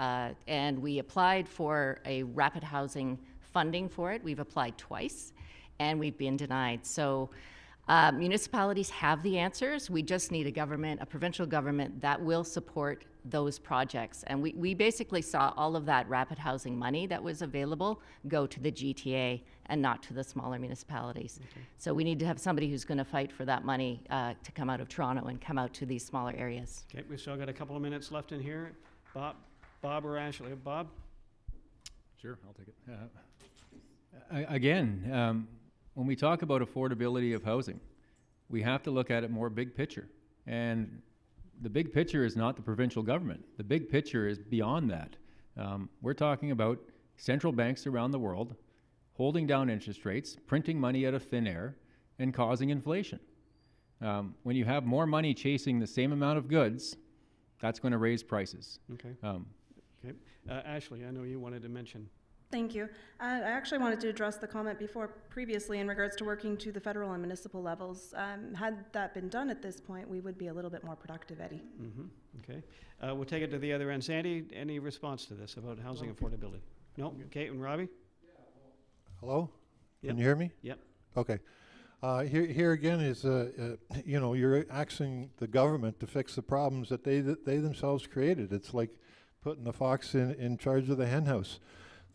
and we applied for a rapid housing funding for it. We've applied twice, and we've been denied. So municipalities have the answers. We just need a provincial government that will support those projects. And we basically saw all of that rapid housing money that was available go to the GTA and not to the smaller municipalities. So we need to have somebody who's going to fight for that money to come out of Toronto and come out to these smaller areas. Okay, we still got a couple of minutes left in here. Bob or Ashley? Bob? Sure, I'll take it. Again, when we talk about affordability of housing, we have to look at it more big picture. And the big picture is not the provincial government. The big picture is beyond that. We're talking about central banks around the world holding down interest rates, printing money out of thin air, and causing inflation. When you have more money chasing the same amount of goods, that's going to raise prices. Okay. Okay. Ashley, I know you wanted to mention. Thank you. I actually wanted to address the comment before previously in regards to working to the federal and municipal levels. Had that been done at this point, we would be a little bit more productive, Eddie. Okay. We'll take it to the other end. Sandy, any response to this about housing affordability? No? Okay, and Robbie? Hello? Yep. Can you hear me? Yep. Okay. Here again is, you know, you're asking the government to fix the problems that they themselves created. It's like putting the fox in charge of the hen house.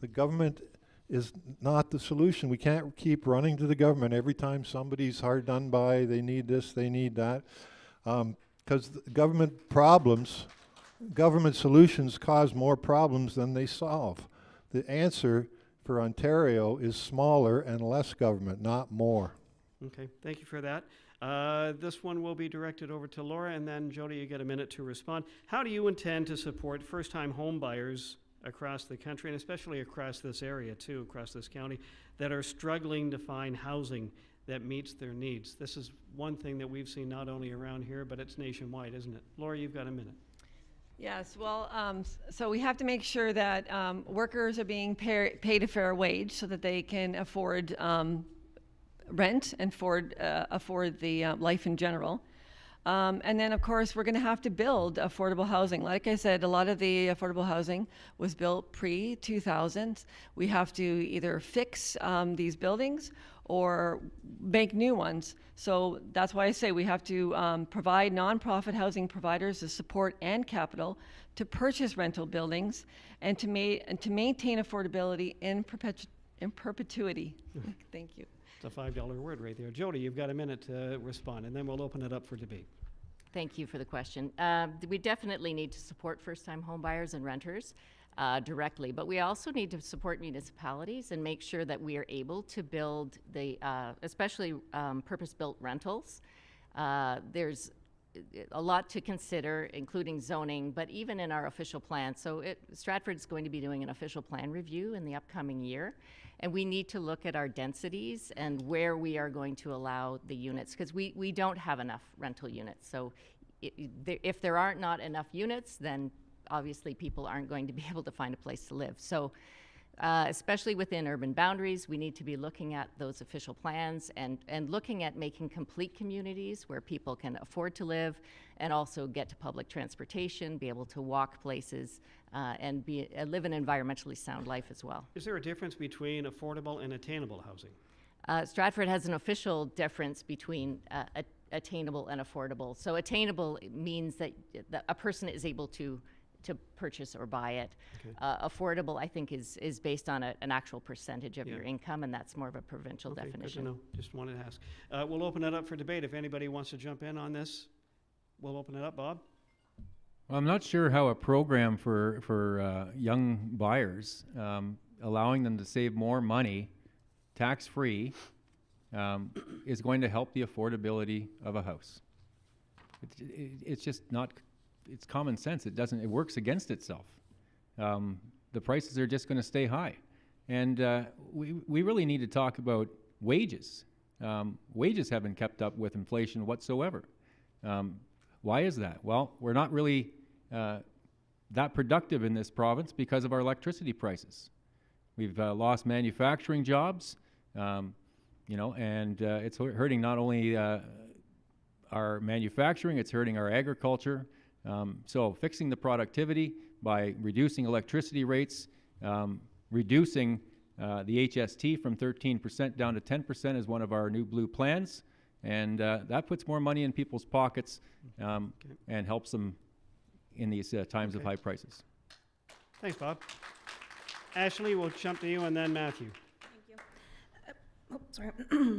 The government is not the solution. We can't keep running to the government every time somebody's hard done by, they need this, they need that. Because government solutions cause more problems than they solve. The answer for Ontario is smaller and less government, not more. Okay, thank you for that. This one will be directed over to Laura, and then Jody, you get a minute to respond. How do you intend to support first-time home buyers across the country, and especially across this area too, across this county, that are struggling to find housing that meets their needs? This is one thing that we've seen not only around here, but it's nationwide, isn't it? Laura, you've got a minute. Yes, well, so we have to make sure that workers are being paid a fair wage so that they can afford rent and afford the life in general. And then, of course, we're going to have to build affordable housing. Like I said, a lot of the affordable housing was built pre-2000s. We have to either fix these buildings or make new ones. So that's why I say we have to provide nonprofit housing providers the support and capital to purchase rental buildings and to maintain affordability in perpetuity. Thank you. It's a $5 word right there. Jody, you've got a minute to respond, and then we'll open it up for debate. Thank you for the question. We definitely need to support first-time home buyers and renters directly, but we also need to support municipalities and make sure that we are able to build the, especially purpose-built rentals. There's a lot to consider, including zoning, but even in our official plan. So Stratford's going to be doing an official plan review in the upcoming year, and we need to look at our densities and where we are going to allow the units, because we don't have enough rental units. So if there aren't not enough units, then obviously people aren't going to be able to find a place to live. So especially within urban boundaries, we need to be looking at those official plans and looking at making complete communities where people can afford to live and also get to public transportation, be able to walk places, and live an environmentally sound life as well. Is there a difference between affordable and attainable housing? Stratford has an official difference between attainable and affordable. So attainable means that a person is able to purchase or buy it. Okay. Affordable, I think, is based on an actual percentage of your income, and that's more of a provincial definition. Good to know. Just wanted to ask. We'll open it up for debate. If anybody wants to jump in on this, we'll open it up. Bob? Well, I'm not sure how a program for young buyers, allowing them to save more money, tax-free, is going to help the affordability of a house. It's just not. It's common sense. It works against itself. The prices are just going to stay high. And we really need to talk about wages. Wages haven't kept up with inflation whatsoever. Why is that? Well, we're not really that productive in this province because of our electricity prices. We've lost manufacturing jobs, and it's hurting not only our manufacturing, it's hurting our agriculture. So fixing the productivity by reducing electricity rates, reducing the HST from 13% down to 10% is one of our new blue plans, and that puts more money in people's pockets and helps them in these times of Okay. high prices. Thanks, Bob. Ashley, we'll jump to you, and then Matthew. Thank you. Oh, sorry.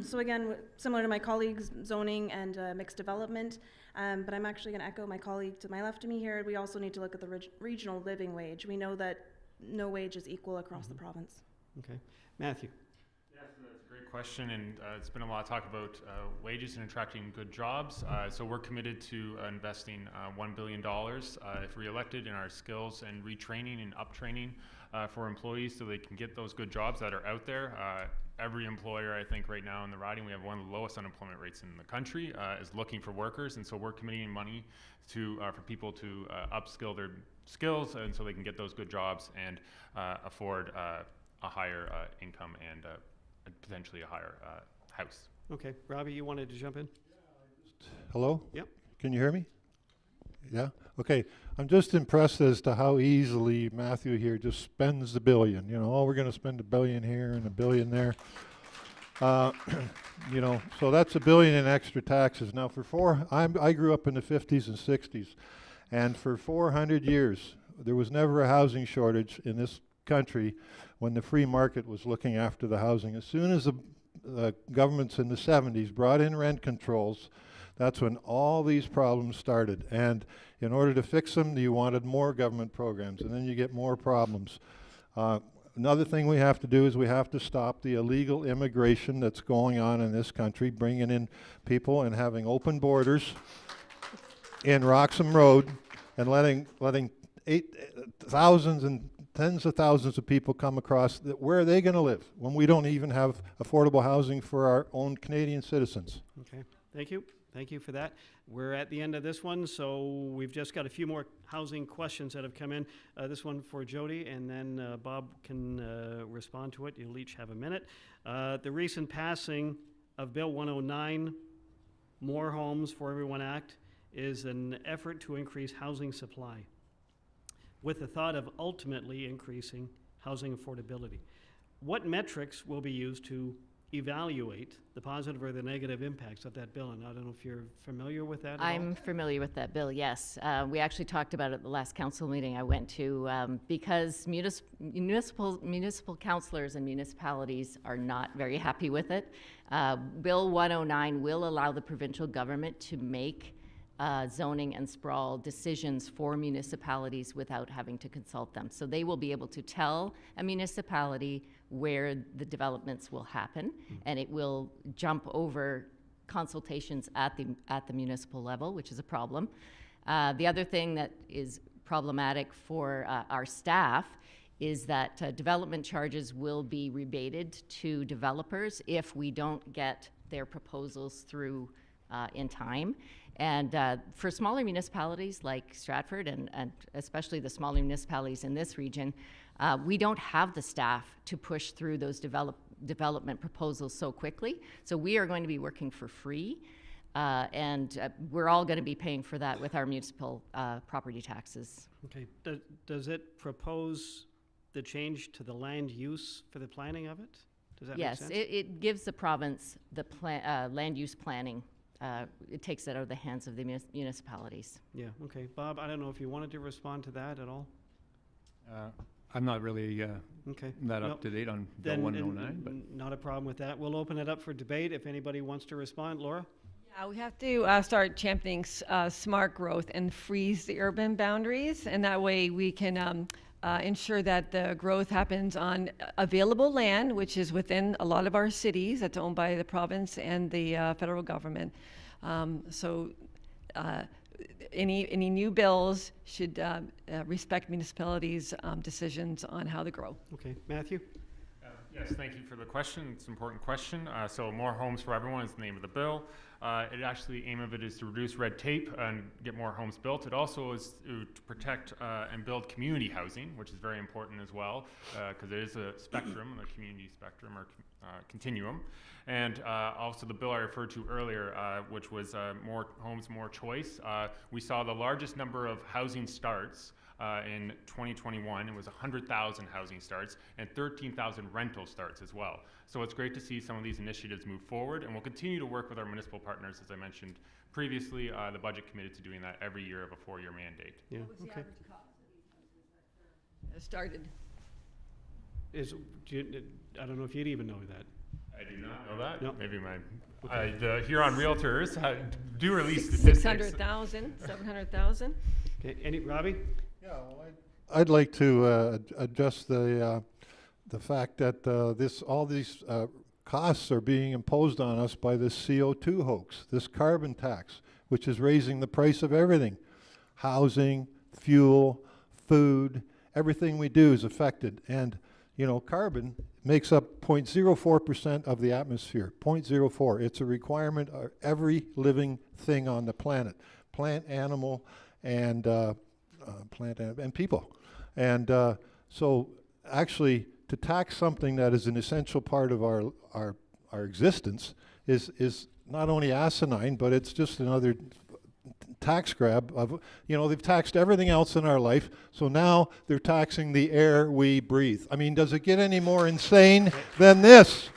So again, similar to my colleagues, zoning and mixed development, but I'm actually going to echo my colleague to my left of me here. We also need to look at the regional living wage. We know that no wage is equal across the province. Okay. Matthew. Yes, that's a great question, and it's been a lot of talk about wages and attracting good jobs. So we're committed to investing $1 billion if re-elected in our skills and retraining and uptraining for employees so they can get those good jobs that are out there. Every employer, I think right now in the riding, we have one of the lowest unemployment rates in the country, is looking for workers, and so we're committing money to for people to upskill their skills and so they can get those good jobs and afford a higher income and potentially a higher house. Okay. Robbie, you wanted to jump in? Hello? Yep. Can you hear me? Yeah? Okay. I'm just impressed as to how easily Matthew here just spends the billion. You know, oh, we're going to spend $1 billion here and $1 billion there. You know, so that's $1 billion in extra taxes. Now, I grew up in the 50s and 60s, and for 400 years, there was never a housing shortage in this country when the free market was looking after the housing. As soon as the governments in the 70s brought in rent controls, that's when all these problems started. And in order to fix them, you wanted more government programs, and then you get more problems. Another thing we have to do is we have to stop the illegal immigration that's going on in this country, bringing in people and having open borders in Roxham Road and letting thousands and tens of thousands of people come across. Where are they going to live when we don't even have affordable housing for our own Canadian citizens? Okay. Thank you. Thank you for that. We're at the end of this one, so we've just got a few more housing questions that have come in. This one for Jody, and then Bob can respond to it. You'll each have a minute. The recent passing of Bill 109, More Homes for Everyone Act, is an effort to increase housing supply with the thought of ultimately increasing housing affordability. What metrics will be used to evaluate the positive or the negative impacts of that bill? And I don't know if you're familiar with that at all? I'm familiar with that bill, yes. We actually talked about it at the last council meeting I went to because municipal councillors and municipalities are not very happy with it. Bill 109 will allow the provincial government to make zoning and sprawl decisions for municipalities without having to consult them. So they will be able to tell a municipality where the developments will happen, and it will jump over consultations at the municipal level, which is a problem. The other thing that is problematic for our staff is that development charges will be rebated to developers if we don't get their proposals through in time. And for smaller municipalities like Stratford and especially the smaller municipalities in this region, we don't have the staff to push through those development proposals so quickly. So we are going to be working for free, and we're all going to be paying for that with our municipal property taxes. Okay. Does it propose the change to the land use for the planning of it? Does that Yes, make sense? it gives the province the land use planning. It takes it out of the hands of the municipalities. Yeah, okay. Bob, I don't know if you wanted to respond to that at all? I'm not really Okay. that No. up to date on Bill Then 109, but not a problem with that. We'll open it up for debate if anybody wants to respond. Laura? Yeah, we have to start championing smart growth and freeze the urban boundaries, and that way we can ensure that the growth happens on available land, which is within a lot of our cities that's owned by the province and the federal government. Any new bills should respect municipalities' decisions on how to grow. Okay. Matthew? Yes, thank you for the question. It's an important question. So More Homes for Everyone is the name of the bill. It actually, aim of it is to reduce red tape and get more homes built. It also is to protect and build community housing, which is very important as well, because there is a spectrum, the community spectrum or continuum. And also the bill I referred to earlier, which was More Homes, More Choice. We saw the largest number of housing starts in 2021. It was 100,000 housing starts and 13,000 rental starts as well. So it's great to see some of these initiatives move forward, and we'll continue to work with our municipal partners, as I mentioned previously. The budget committed to doing that every year of a 4-year mandate. Yeah, okay. Started. I don't know if you'd even know that. I do not know that. No. Maybe the Huron Realtors do release statistics. 600,000, 700,000. Okay, Robbie? Yeah, well, I'd like to address the fact that all these costs are being imposed on us by this CO2 hoax, this carbon tax, which is raising the price of everything. Housing, fuel, food, everything we do is affected. And, you know, carbon makes up 0.04% of the atmosphere, 0.04. It's a requirement of every living thing on the planet, plant, animal, and people. And so actually to tax something that is an essential part of our existence is not only asinine, but it's just another tax grab of, you know, they've taxed everything else in our life, so now they're taxing the air we breathe. I mean, does it get any more insane than this?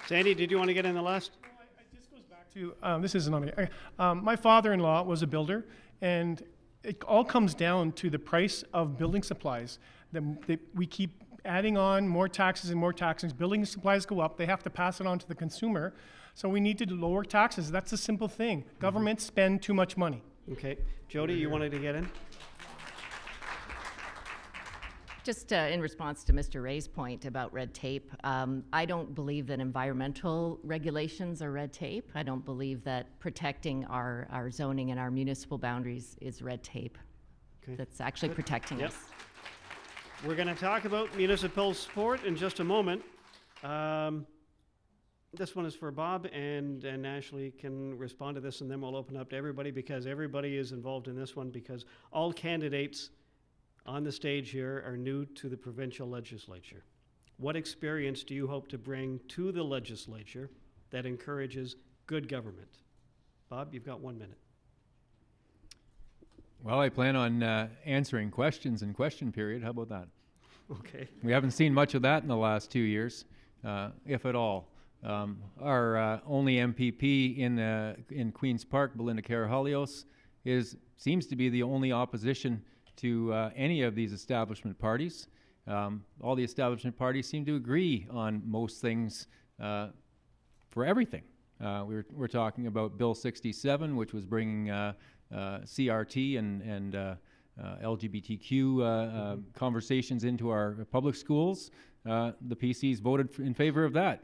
Sandy, did you want to get in the last? It just goes back to, this isn't on the, my father-in-law was a builder, and it all comes down to the price of building supplies. We keep adding on more taxes and more taxes. Building supplies go up. They have to pass it on to the consumer. So we need to lower taxes. That's a simple thing. Governments spend too much money. Okay. Jody, you wanted to get in? Just in response to Mr. Ray's point about red tape, I don't believe that environmental regulations are red tape. I don't believe that protecting our zoning and our municipal boundaries is red tape. Okay. That's actually protecting us. We're going to talk about municipal support in just a moment. This one is for Bob, and Ashley can respond to this, and then we'll open up to everybody, because everybody is involved in this one, because all candidates on the stage here are new to the provincial legislature. What experience do you hope to bring to the legislature that encourages good government? Bob, you've got 1 minute. Well, I plan on answering questions in question period. How about that? Okay. We haven't seen much of that in the last 2 years, if at all. Our only MPP in Queen's Park, Belinda Karahalios, seems to be the only opposition to any of these establishment parties. All the establishment parties seem to agree on most things for everything. We're talking about Bill 67, which was bringing CRT and LGBTQ conversations into our public schools. The PCs voted in favor of that.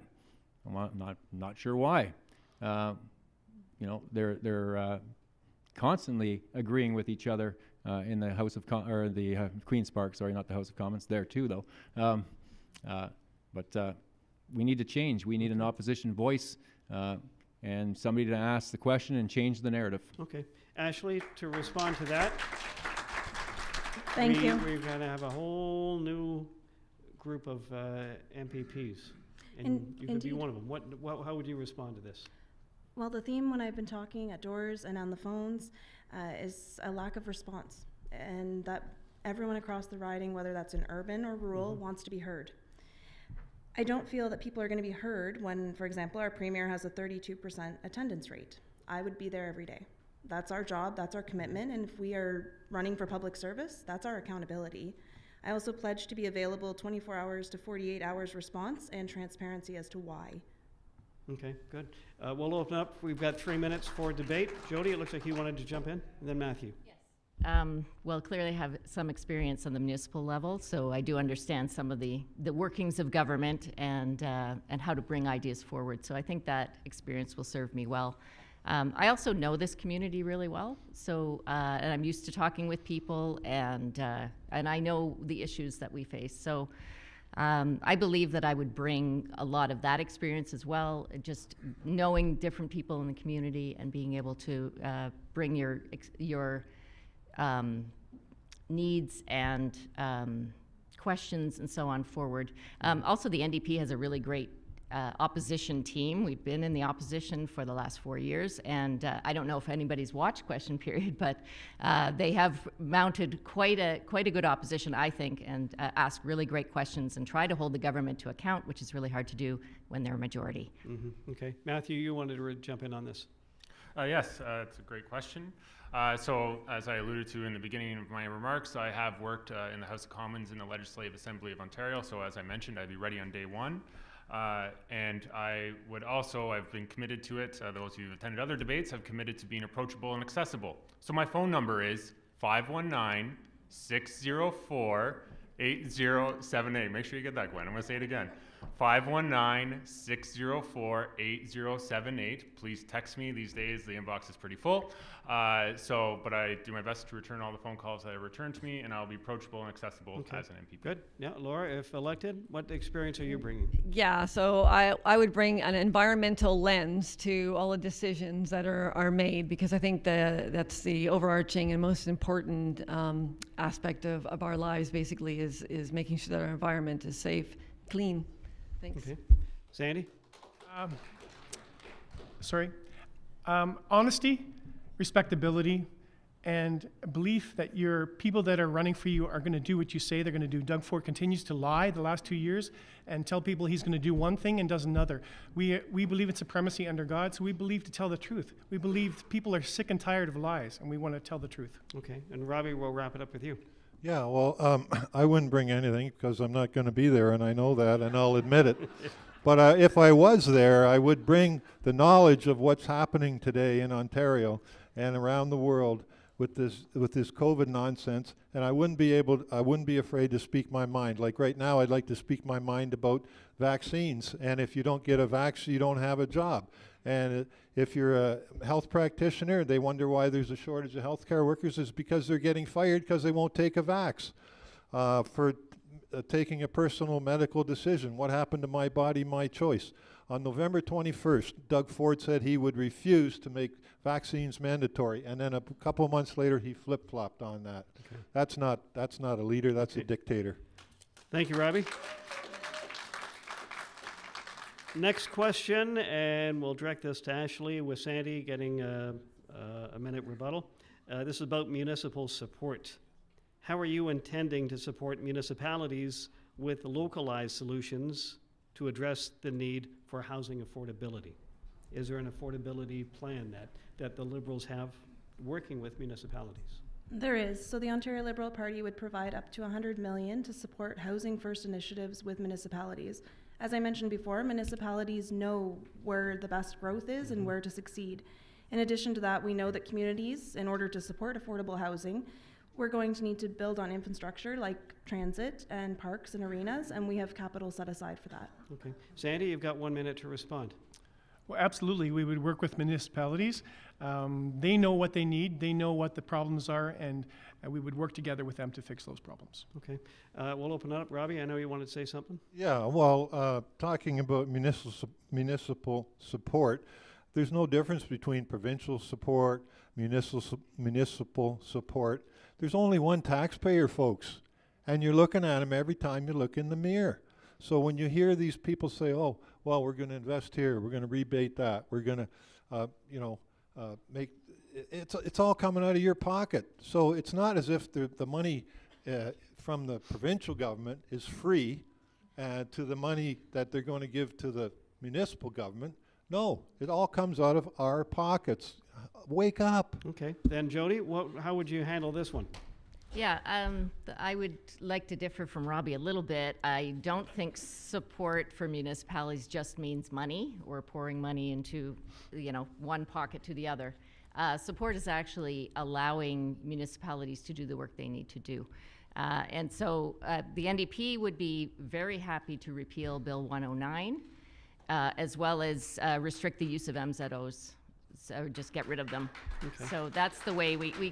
I'm not sure why. You know, they're constantly agreeing with each other in the House of the Queen's Park. Sorry, not the House of Commons. There too, though. But we need to change. We need an opposition voice and somebody to ask the question and change the narrative. Okay. Ashley, to respond to that. Thank you. We're going to have a whole new group of MPPs, and you could be one of them. How would you respond to this? Well, the theme when I've been talking at doors and on the phones is a lack of response, and that everyone across the riding, whether that's in urban or rural, wants to be heard. I don't feel that people are going to be heard when, for example, our premier has a 32% attendance rate. I would be there every day. That's our job, that's our commitment, and if we are running for public service, that's our accountability. I also pledge to be available 24 hours to 48 hours response and transparency as to why. Okay, good. We'll open up. We've got 3 minutes for debate. Jody, it looks like you wanted to jump in, and then Matthew. Yes. Well, clearly I have some experience on the municipal level, so I do understand some of the workings of government and how to bring ideas forward. So I think that experience will serve me well. I also know this community really well, so and I'm used to talking with people, and I know the issues that we face. So I believe that I would bring a lot of that experience as well, just knowing different people in the community and being able to bring your needs and questions and so on forward. Also, the NDP has a really great opposition team. We've been in the opposition for the last 4 years, and I don't know if anybody's watched Question Period, but they have mounted quite a good opposition, I think, and ask really great questions and try to hold the government to account, which is really hard to do when they're a majority. Okay. Matthew, you wanted to jump in on this. Yes, it's a great question. So, as I alluded to in the beginning of my remarks, I have worked in the House of Commons in the Legislative Assembly of Ontario. So, as I mentioned, I'd be ready on day one. And I would also, I've been committed to it. Those who've attended other debates have committed to being approachable and accessible. So, my phone number is 519-604-8078. Make sure you get that, Gwen. I'm going to say it again. 519-604-8078. Please text me. These days, the inbox is pretty full. But I do my best to return all the phone calls that are returned to me, and I'll be approachable and accessible as an MPP. Good. Yeah, Laura, if elected, what experience are you bringing? Yeah, so I would bring an environmental lens to all the decisions that are made, because I think that's the overarching and most important aspect of our lives, basically, is making sure that our environment is safe, clean. Thanks. Okay. Sandy? Honesty, respectability, and belief that your people that are running for you are going to do what you say they're going to do. Doug Ford continues to lie the last 2 years and tell people he's going to do one thing and does another. We believe in supremacy under God, so we believe to tell the truth. We believe people are sick and tired of lies, and we want to tell the truth. Okay. And Robbie, we'll wrap it up with you. Yeah, well, I wouldn't bring anything because I'm not going to be there, and I know that, and I'll admit it. But if I was there, I would bring the knowledge of what's happening today in Ontario and around the world with this COVID nonsense, and I wouldn't be afraid to speak my mind. Like right now, I'd like to speak my mind about vaccines, and if you don't get a vaccine, you don't have a job. And if you're a health practitioner, they wonder why there's a shortage of healthcare workers. It's because they're getting fired because they won't take a vax for taking a personal medical decision. What happened to my body, my choice? On November 21st, Doug Ford said he would refuse to make vaccines mandatory, and then a couple of months later, he flip-flopped on that. Okay. That's not a leader. That's a dictator. Thank you, Robbie. Next question, and we'll direct this to Ashley with Sandy getting a minute rebuttal. This is about municipal support. How are you intending to support municipalities with localized solutions to address the need for housing affordability? Is there an affordability plan that the Liberals have working with municipalities? There is. So the Ontario Liberal Party would provide up to $100 million to support housing first initiatives with municipalities. As I mentioned before, municipalities know where the best growth is and where to succeed. In addition to that, we know that communities, in order to support affordable housing, we're going to need to build on infrastructure like transit and parks and arenas, and we have capital set aside for that. Okay. Sandy, you've got 1 minute to respond. Well, absolutely. We would work with municipalities. They know what they need. They know what the problems are, and we would work together with them to fix those problems. Okay. We'll open it up. Robbie, I know you wanted to say something. Yeah, well, talking about municipal support, there's no difference between provincial support, municipal support. There's only one taxpayer, folks, and you're looking at them every time you look in the mirror. So when you hear these people say, oh, well, we're going to invest here, we're going to rebate that, we're going to, make, it's all coming out of your pocket. So it's not as if the money from the provincial government is free to the money that they're going to give to the municipal government. No, it all comes out of our pockets. Wake up. Okay. Then Jody, how would you handle this one? Yeah, I would like to differ from Robbie a little bit. I don't think support for municipalities just means money or pouring money into, one pocket to the other. Support is actually allowing municipalities to do the work they need to do. And so the NDP would be very happy to repeal Bill 109, as well as restrict the use of MZOs. So just get rid of them. Okay. So that's the way we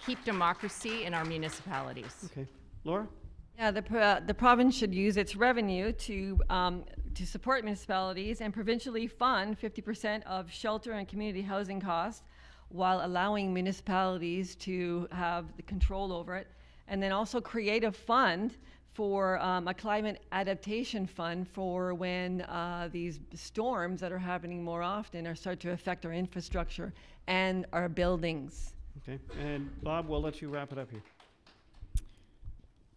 keep democracy in our municipalities. Okay. Laura? Yeah, the province should use its revenue to support municipalities and provincially fund 50% of shelter and community housing costs while allowing municipalities to have the control over it, and then also create a fund for a climate adaptation fund for when these storms that are happening more often are start to affect our infrastructure and our buildings. Okay, and Bob, we'll let you wrap it up here.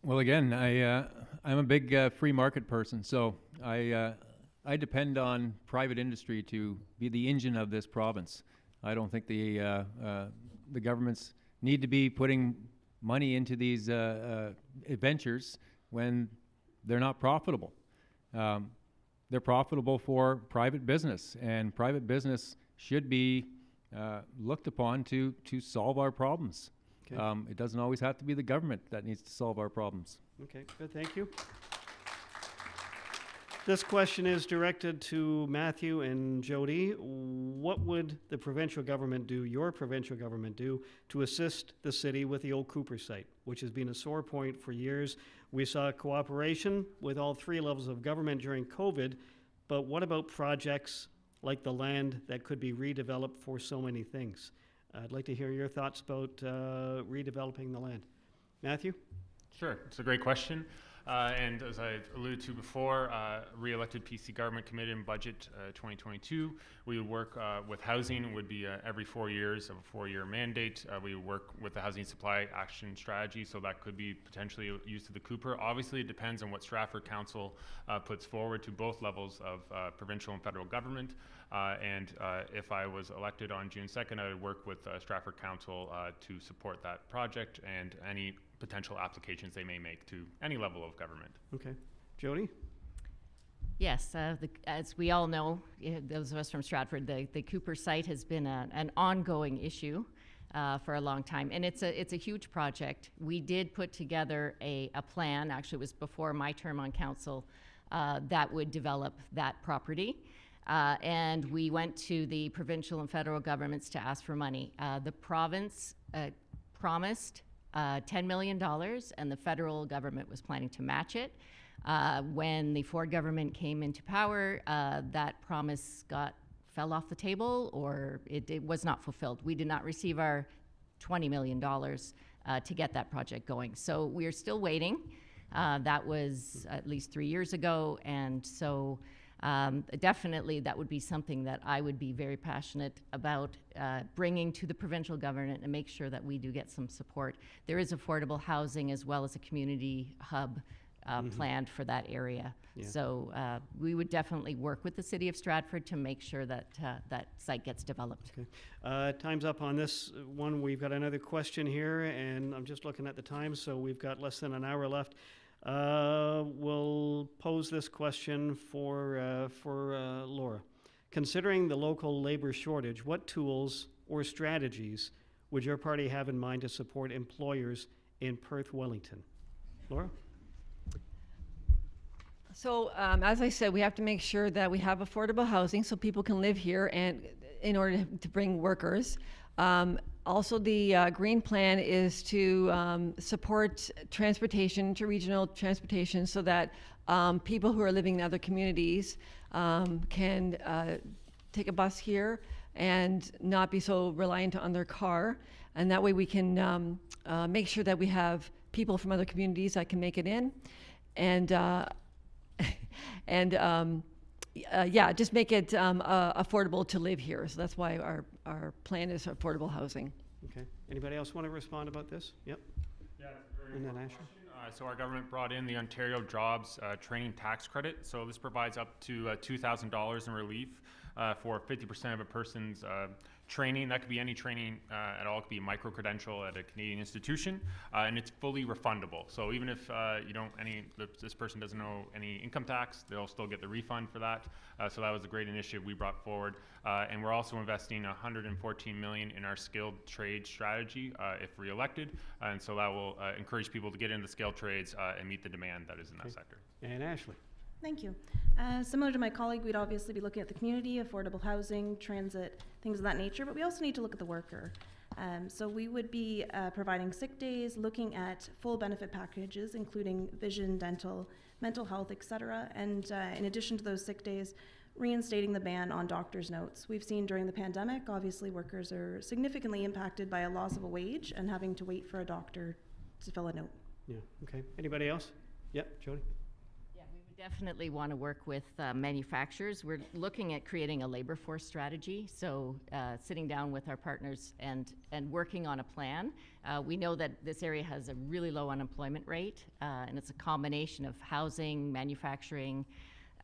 Well, again, I'm a big free market person, so I depend on private industry to be the engine of this province. I don't think the governments need to be putting money into these ventures when they're not profitable. They're profitable for private business, and private business should be looked upon to solve our problems. Okay. It doesn't always have to be the government that needs to solve our problems. Okay, good, thank you. This question is directed to Matthew and Jody. What would the provincial government do, your provincial government do, to assist the city with the old Cooper site, which has been a sore point for years? We saw cooperation with all three levels of government during COVID, but what about projects like the land that could be redeveloped for so many things? I'd like to hear your thoughts about redeveloping the land. Matthew? Sure, it's a great question. And as I alluded to before, re-elected PC government committee in budget 2022. We would work with housing. It would be every 4 years of a 4-year mandate. We would work with the housing supply action strategy, so that could be potentially used to the Cooper. Obviously, it depends on what Stratford Council puts forward to both levels of provincial and federal government. And if I was elected on June 2nd, I would work with Stratford Council to support that project and any potential applications they may make to any level of government. Okay. Jody? Yes, as we all know, those of us from Stratford, the Cooper site has been an ongoing issue for a long time, and it's a huge project. We did put together a plan, actually it was before my term on council, that would develop that property. And we went to the provincial and federal governments to ask for money. The province promised $10 million, and the federal government was planning to match it. When the Ford government came into power, that promise fell off the table, or it was not fulfilled. We did not receive our $20 million to get that project going. So we are still waiting. That was at least 3 years ago, and so definitely that would be something that I would be very passionate about bringing to the provincial government and make sure that we do get some support. There is affordable housing as well as a community hub planned for that area. Yeah. So we would definitely work with the city of Stratford to make sure that that site gets developed. Okay. Time's up on this one. We've got another question here, and I'm just looking at the time, so we've got less than an hour left. We'll pose this question for Laura. Considering the local labor shortage, what tools or strategies would your party have in mind to support employers in Perth, Wellington? Laura? So as I said, we have to make sure that we have affordable housing so people can live here, and in order to bring workers. Also, the Green Plan is to support transportation, interregional transportation, so that people who are living in other communities can take a bus here and not be so reliant on their car. And that way we can make sure that we have people from other communities that can make it in. And yeah, just make it affordable to live here. So that's why our plan is affordable housing. Okay. Anybody else want to respond about this? Yep. Yeah, very And then important Ashley? question. So our government brought in the Ontario Jobs Training Tax Credit. So this provides up to $2,000 in relief for 50% of a person's training. That could be any training at all. It could be a micro-credential at a Canadian institution, and it's fully refundable. So even if this person doesn't owe any income tax, they'll still get the refund for that. So that was a great initiative we brought forward. And we're also investing $114 million in our skilled trade strategy if re-elected. And so that will encourage people to get into skilled trades and meet the demand that is in that sector. And Ashley? Thank you. Similar to my colleague, we'd obviously be looking at the community, affordable housing, transit, things of that nature, but we also need to look at the worker. So we would be providing sick days, looking at full benefit packages, including vision, dental, mental health, etc. And in addition to those sick days, reinstating the ban on doctor's notes. We've seen during the pandemic, obviously workers are significantly impacted by a loss of a wage and having to wait for a doctor to fill a note. Yeah, okay. Anybody else? Yep, Jody? Yeah, we would definitely want to work with manufacturers. We're looking at creating a labor force strategy, so sitting down with our partners and working on a plan. We know that this area has a really low unemployment rate, and it's a combination of housing, manufacturing.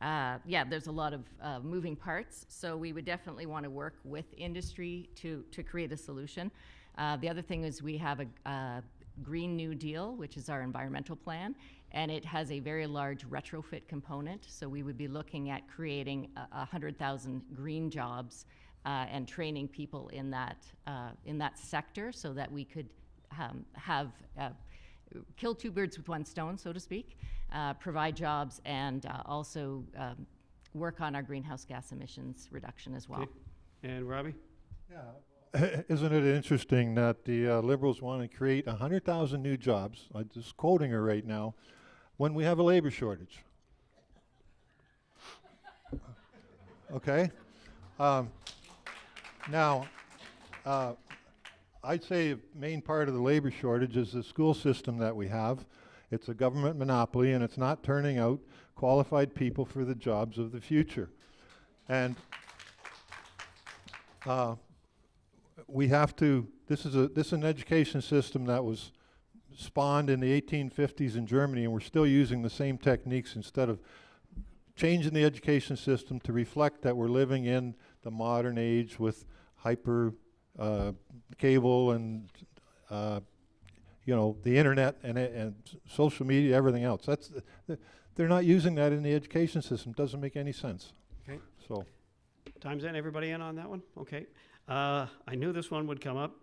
Yeah, there's a lot of moving parts, so we would definitely want to work with industry to create a solution. The other thing is we have a Green New Deal, which is our environmental plan, and it has a very large retrofit component. So we would be looking at creating 100,000 green jobs and training people in that sector, so that we could have kill two birds with one stone, so to speak, provide jobs, and also work on our greenhouse gas emissions reduction as well. Okay. And Robbie? Yeah. Isn't it interesting that the Liberals want to create 100,000 new jobs? I'm just quoting her right now, when we have a labor shortage. Okay? Now, I'd say a main part of the labor shortage is the school system that we have. It's a government monopoly, and it's not turning out qualified people for the jobs of the future. And we have to, this is an education system that was spawned in the 1850s in Germany, and we're still using the same techniques instead of changing the education system to reflect that we're living in the modern age with hyper cable and you know, the internet and social media, everything else. That's they're not using that in the education system. Doesn't make any sense. Okay. So, Time's in. Everybody in on that one? Okay. I knew this one would come up.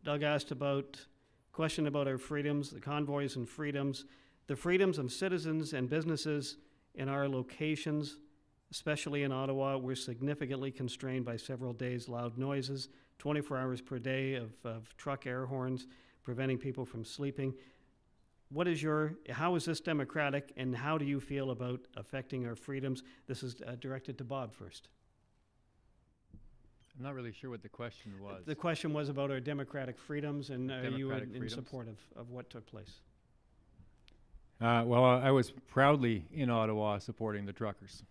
Doug asked question about our freedoms, the convoys and freedoms. The freedoms of citizens and businesses in our locations, especially in Ottawa, were significantly constrained by several days' loud noises, 24 hours per day of truck air horns, preventing people from sleeping. How is this democratic, and how do you feel about affecting our freedoms? This is directed to Bob first. I'm not really sure what the question was. The question was about our democratic freedoms, and are you in freedoms? support of what took place? Well, I was proudly in Ottawa supporting the truckers.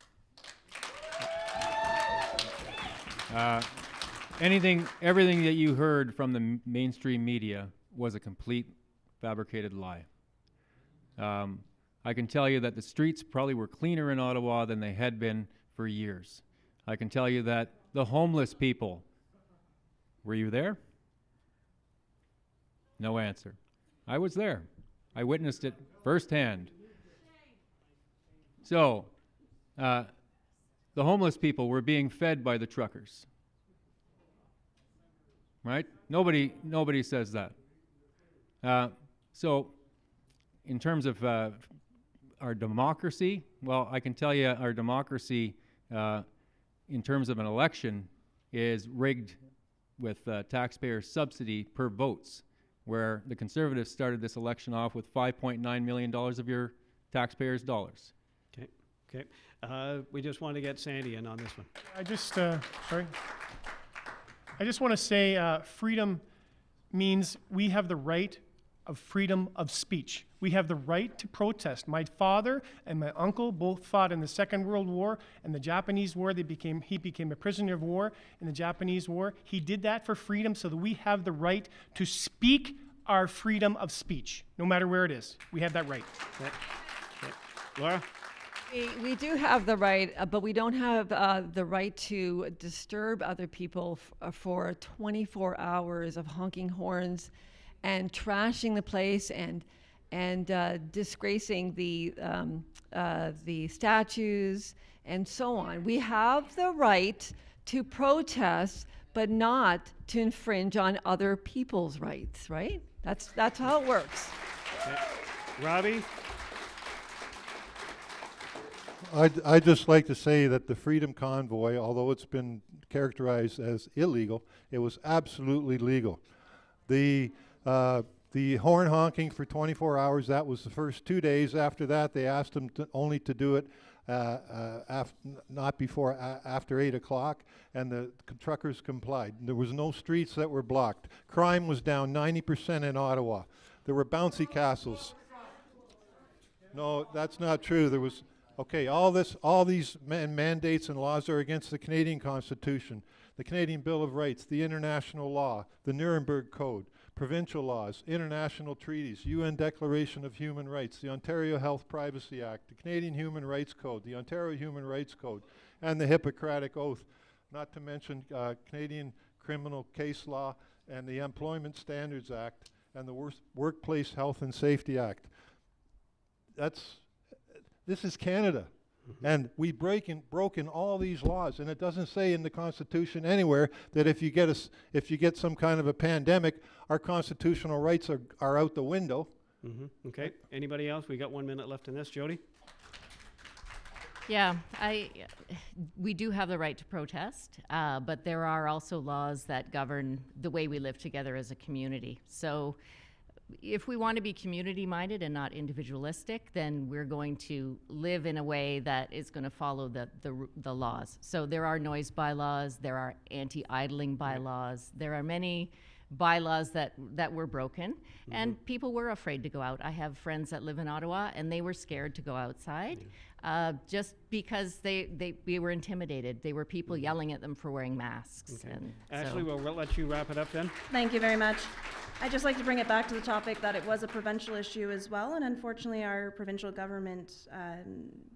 Everything that you heard from the mainstream media was a complete fabricated lie. I can tell you that the streets probably were cleaner in Ottawa than they had been for years. I can tell you that the homeless people, were you there? No answer. I was there. I witnessed it firsthand. So, the homeless people were being fed by the truckers. Right? Nobody says that. So, in terms of our democracy, well, I can tell you our democracy, in terms of an election, is rigged with taxpayer subsidy per votes, where the Conservatives started this election off with $5.9 million of your taxpayers' dollars. Okay. We just want to get Sandy in on this one. I just want to say freedom means we have the right of freedom of speech. We have the right to protest. My father and my uncle both fought in the Second World War and the Japanese War. He became a prisoner of war in the Japanese War. He did that for freedom, so that we have the right to speak our freedom of speech, no matter where it is. We have that right. Okay. Laura? We do have the right, but we don't have the right to disturb other people for 24 hours of honking horns and trashing the place and disgracing the statues and so on. We have the right to protest, but not to infringe on other people's rights, right? That's how it works. Okay. Robbie? I'd just like to say that the Freedom Convoy, although it's been characterized as illegal, it was absolutely legal. The horn honking for 24 hours, that was the first 2 days. After that, they asked them only to do it not before after 8 o'clock, and the truckers complied. There was no streets that were blocked. Crime was down 90% in Ottawa. There were bouncy castles. No, that's not true. There was, okay, all these mandates and laws are against the Canadian Constitution, the Canadian Bill of Rights, the international law, the Nuremberg Code, provincial laws, international treaties, UN Declaration of Human Rights, the Ontario Health Privacy Act, the Canadian Human Rights Code, the Ontario Human Rights Code, and the Hippocratic Oath, not to mention Canadian criminal case law and the Employment Standards Act and the Workplace Health and Safety Act. This is Canada. And we've broken all these laws, and it doesn't say in the Constitution anywhere that if you get some kind of a pandemic, our constitutional rights are out the window. Okay. Anybody else? We got 1 minute left in this. Jody? Yeah, we do have the right to protest, but there are also laws that govern the way we live together as a community. So if we want to be community-minded and not individualistic, then we're going to live in a way that is going to follow the laws. So there are noise bylaws, there are anti-idling bylaws, there are many bylaws that were broken, and people were afraid to go out. I have friends that live in Ottawa, and they were scared to go outside just because they were intimidated. There were people yelling at them for wearing masks. Okay. And Ashley, so we'll let you wrap it up then. Thank you very much. I'd just like to bring it back to the topic that it was a provincial issue as well, and unfortunately our provincial government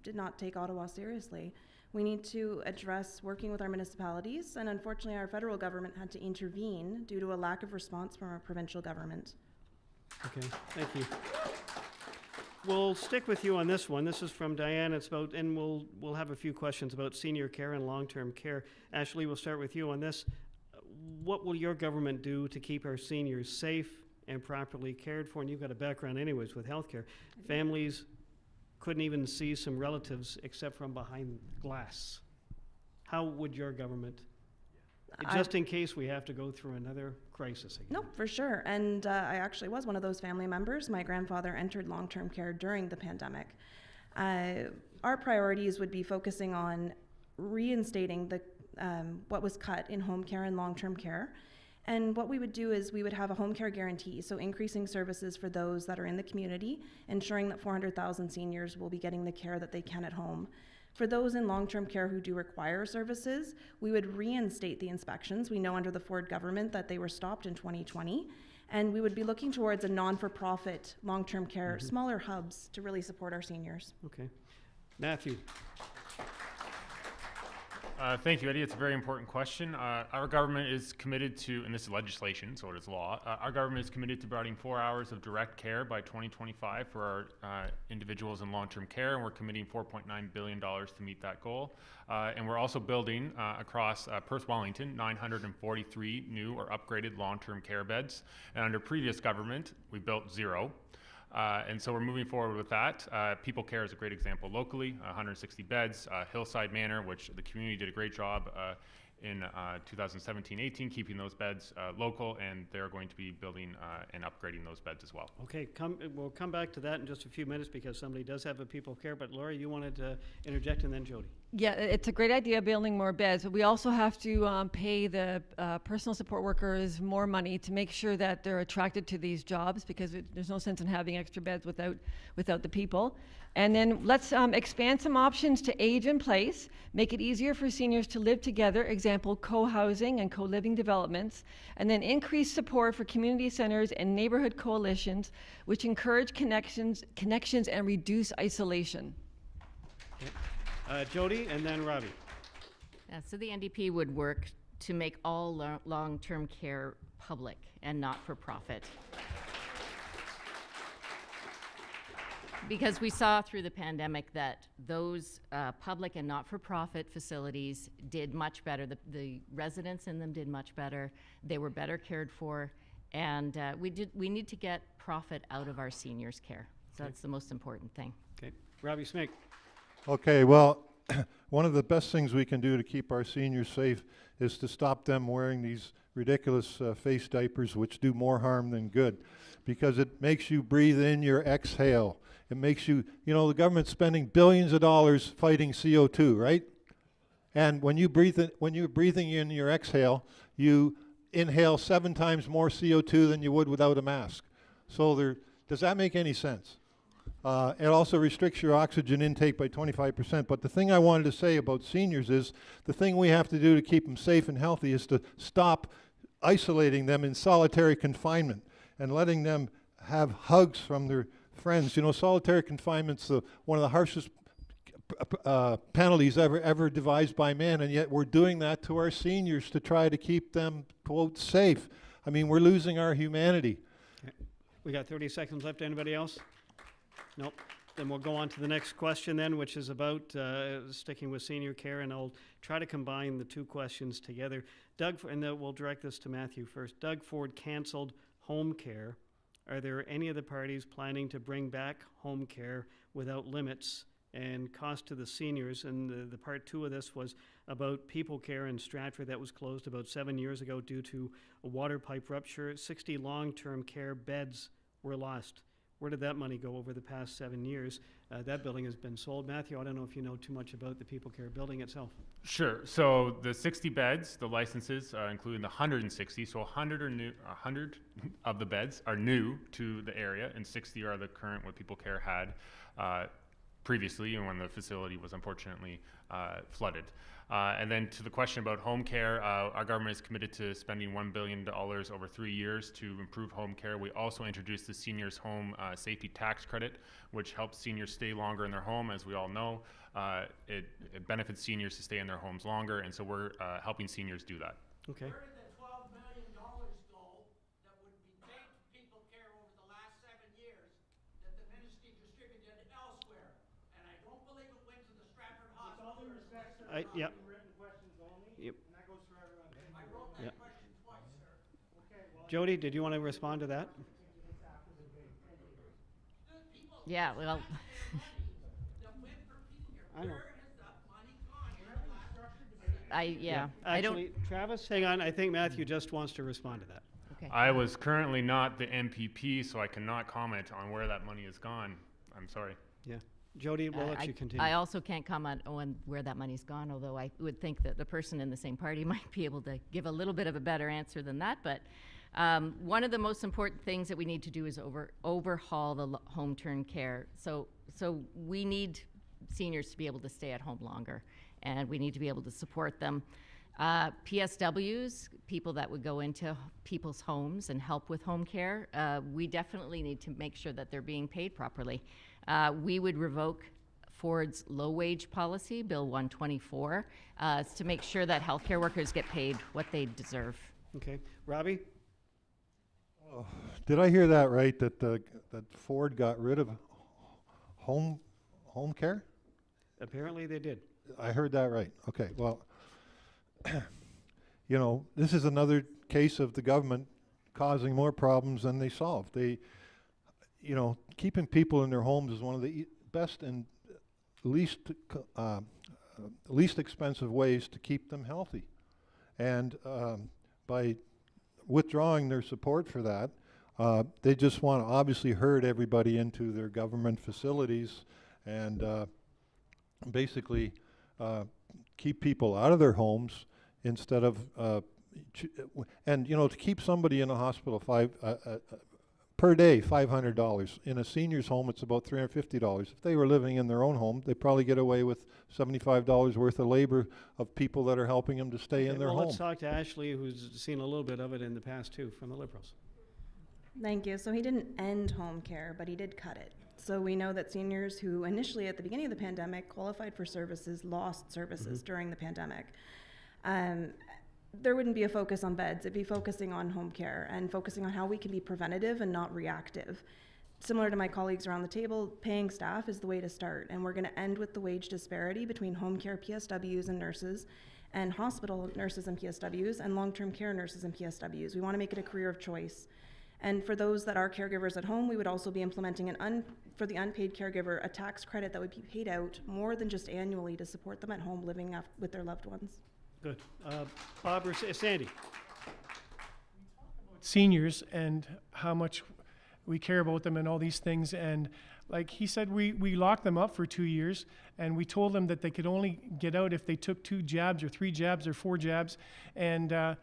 did not take Ottawa seriously. We need to address working with our municipalities, and unfortunately our federal government had to intervene due to a lack of response from our provincial government. Okay, thank you. We'll stick with you on this one. This is from Diane. It's about, and we'll have a few questions about senior care and long-term care. Ashley, we'll start with you on this. What will your government do to keep our seniors safe and properly cared for? And you've got a background anyways with healthcare. Families couldn't even see some relatives except from behind glass. How would your government, just in case we have to go through another crisis again? No, for sure. And I actually was one of those family members. My grandfather entered long-term care during the pandemic. Our priorities would be focusing on reinstating the what was cut in home care and long-term care. And what we would do is we would have a home care guarantee, so increasing services for those that are in the community, ensuring that 400,000 seniors will be getting the care that they can at home. For those in long-term care who do require services, we would reinstate the inspections. We know under the Ford government that they were stopped in 2020, and we would be looking towards a non-for-profit long-term care, smaller hubs to really support our seniors. Okay. Matthew. Thank you, Eddie. It's a very important question. Our government is committed to, and this is legislation, so it is law, our government is committed to providing 4 hours of direct care by 2025 for our individuals in long-term care, and we're committing $4.9 billion to meet that goal. And we're also building across Perth, Wellington, 943 new or upgraded long-term care beds. And under previous government, we built 0. And so we're moving forward with that. People Care is a great example locally, 160 beds. Hillside Manor, which the community did a great job in 2017-18, keeping those beds local, and they're going to be building and upgrading those beds as well. Okay, we'll come back to that in just a few minutes because somebody does have a People Care, but Laura, you wanted to interject, and then Jody. Yeah, it's a great idea building more beds, but we also have to pay the personal support workers more money to make sure that they're attracted to these jobs, because there's no sense in having extra beds without the people. And then let's expand some options to age in place, make it easier for seniors to live together, example, co-housing and co-living developments, and then increase support for community centers and neighborhood coalitions, which encourage connections and reduce isolation. Jody, and then Robbie. Yeah, so the NDP would work to make all long-term care public and not for profit. Because we saw through the pandemic that those public and not-for-profit facilities did much better. The residents in them did much better. They were better cared for, and we need to get profit out of our seniors' care. So that's the most important thing. Okay, Robbie Smink. Okay, well, one of the best things we can do to keep our seniors safe is to stop them wearing these ridiculous face diapers, which do more harm than good, because it makes you breathe in your exhale. It makes you, the government's spending billions of dollars fighting CO2, right? And when you're breathing in your exhale, you inhale 7 times more CO2 than you would without a mask. So does that make any sense? It also restricts your oxygen intake by 25%. But the thing I wanted to say about seniors is the thing we have to do to keep them safe and healthy is to stop isolating them in solitary confinement and letting them have hugs from their friends. You know, solitary confinement's one of the harshest penalties ever devised by man, and yet we're doing that to our seniors to try to keep them, quote, safe. I mean, we're losing our humanity. Okay. We got 30 seconds left. Anybody else? Nope. Then we'll go on to the next question then, which is about sticking with senior care, and I'll try to combine the two questions together. And then we'll direct this to Matthew first. Doug Ford canceled home care. Are there any of the parties planning to bring back home care without limits and cost to the seniors? And the part two of this was about People Care in Stratford that was closed about 7 years ago due to a water pipe rupture. 60 long-term care beds were lost. Where did that money go over the past 7 years? That building has been sold. Matthew, I don't know if you know too much about the People Care building itself. Sure. So the 60 beds, the licenses, including the 160, so 100 are new. 100 of the beds are new to the area, and 60 are the current what People Care had previously, and when the facility was unfortunately flooded. And then to the question about home care, our government is committed to spending $1 billion over 3 years to improve home care. We also introduced the Seniors Home Safety Tax Credit, which helps seniors stay longer in their home. As we all know, it benefits seniors to stay in their homes longer, and so we're helping seniors do that. Okay. Where did the $12 million go that would be paid to People Care over the last 7 years that the ministry distributed elsewhere? And I don't believe it went to the Stratford Hospital. With all due respect, sir, Yep. written questions only, Yep. and that goes for everyone. I wrote that Yep. question twice, sir. Okay, well, Jody, did you want to respond to that? Yeah, well, I know. I don't. Actually, Travis, hang on. I think Matthew just wants to respond to that. Okay. I was currently not the MPP, so I cannot comment on where that money has gone. I'm sorry. Yeah. Jody, we'll let you continue. I also can't comment on where that money's gone, although I would think that the person in the same party might be able to give a little bit of a better answer than that. But one of the most important things that we need to do is overhaul the home-term care. So we need seniors to be able to stay at home longer, and we need to be able to support them. PSWs, people that would go into people's homes and help with home care, we definitely need to make sure that they're being paid properly. We would revoke Ford's low-wage policy, Bill 124, to make sure that healthcare workers get paid what they deserve. Okay. Robbie? Did I hear that right, that that Ford got rid of home care? Apparently they did. I heard that right. Okay, well, you know, this is another case of the government causing more problems than they solve. They, you know, keeping people in their homes is one of the best and least expensive ways to keep them healthy. And by withdrawing their support for that, they just want to obviously herd everybody into their government facilities and basically keep people out of their homes instead of, and you know, to keep somebody in a hospital per day, $500. In a senior's home, it's about $350. If they were living in their own home, they probably get away with $75 worth of labor of people that are helping them to stay in their home. Let's talk to Ashley, who's seen a little bit of it in the past too, from the Liberals. Thank you. So he didn't end home care, but he did cut it. So we know that seniors who initially at the beginning of the pandemic qualified for services lost services during the pandemic. There wouldn't be a focus on beds. It'd be focusing on home care and focusing on how we can be preventative and not reactive. Similar to my colleagues around the table, paying staff is the way to start, and we're going to end with the wage disparity between home care PSWs and nurses and hospital nurses and PSWs and long-term care nurses and PSWs. We want to make it a career of choice. And for those that are caregivers at home, we would also be implementing for the unpaid caregiver, a tax credit that would be paid out more than just annually to support them at home living with their loved ones. Good. Bob or Sandy? Seniors and how much we care about them and all these things. And like he said, we locked them up for 2 years, and we told them that they could only get out if they took 2 jabs or 3 jabs or 4 jabs. And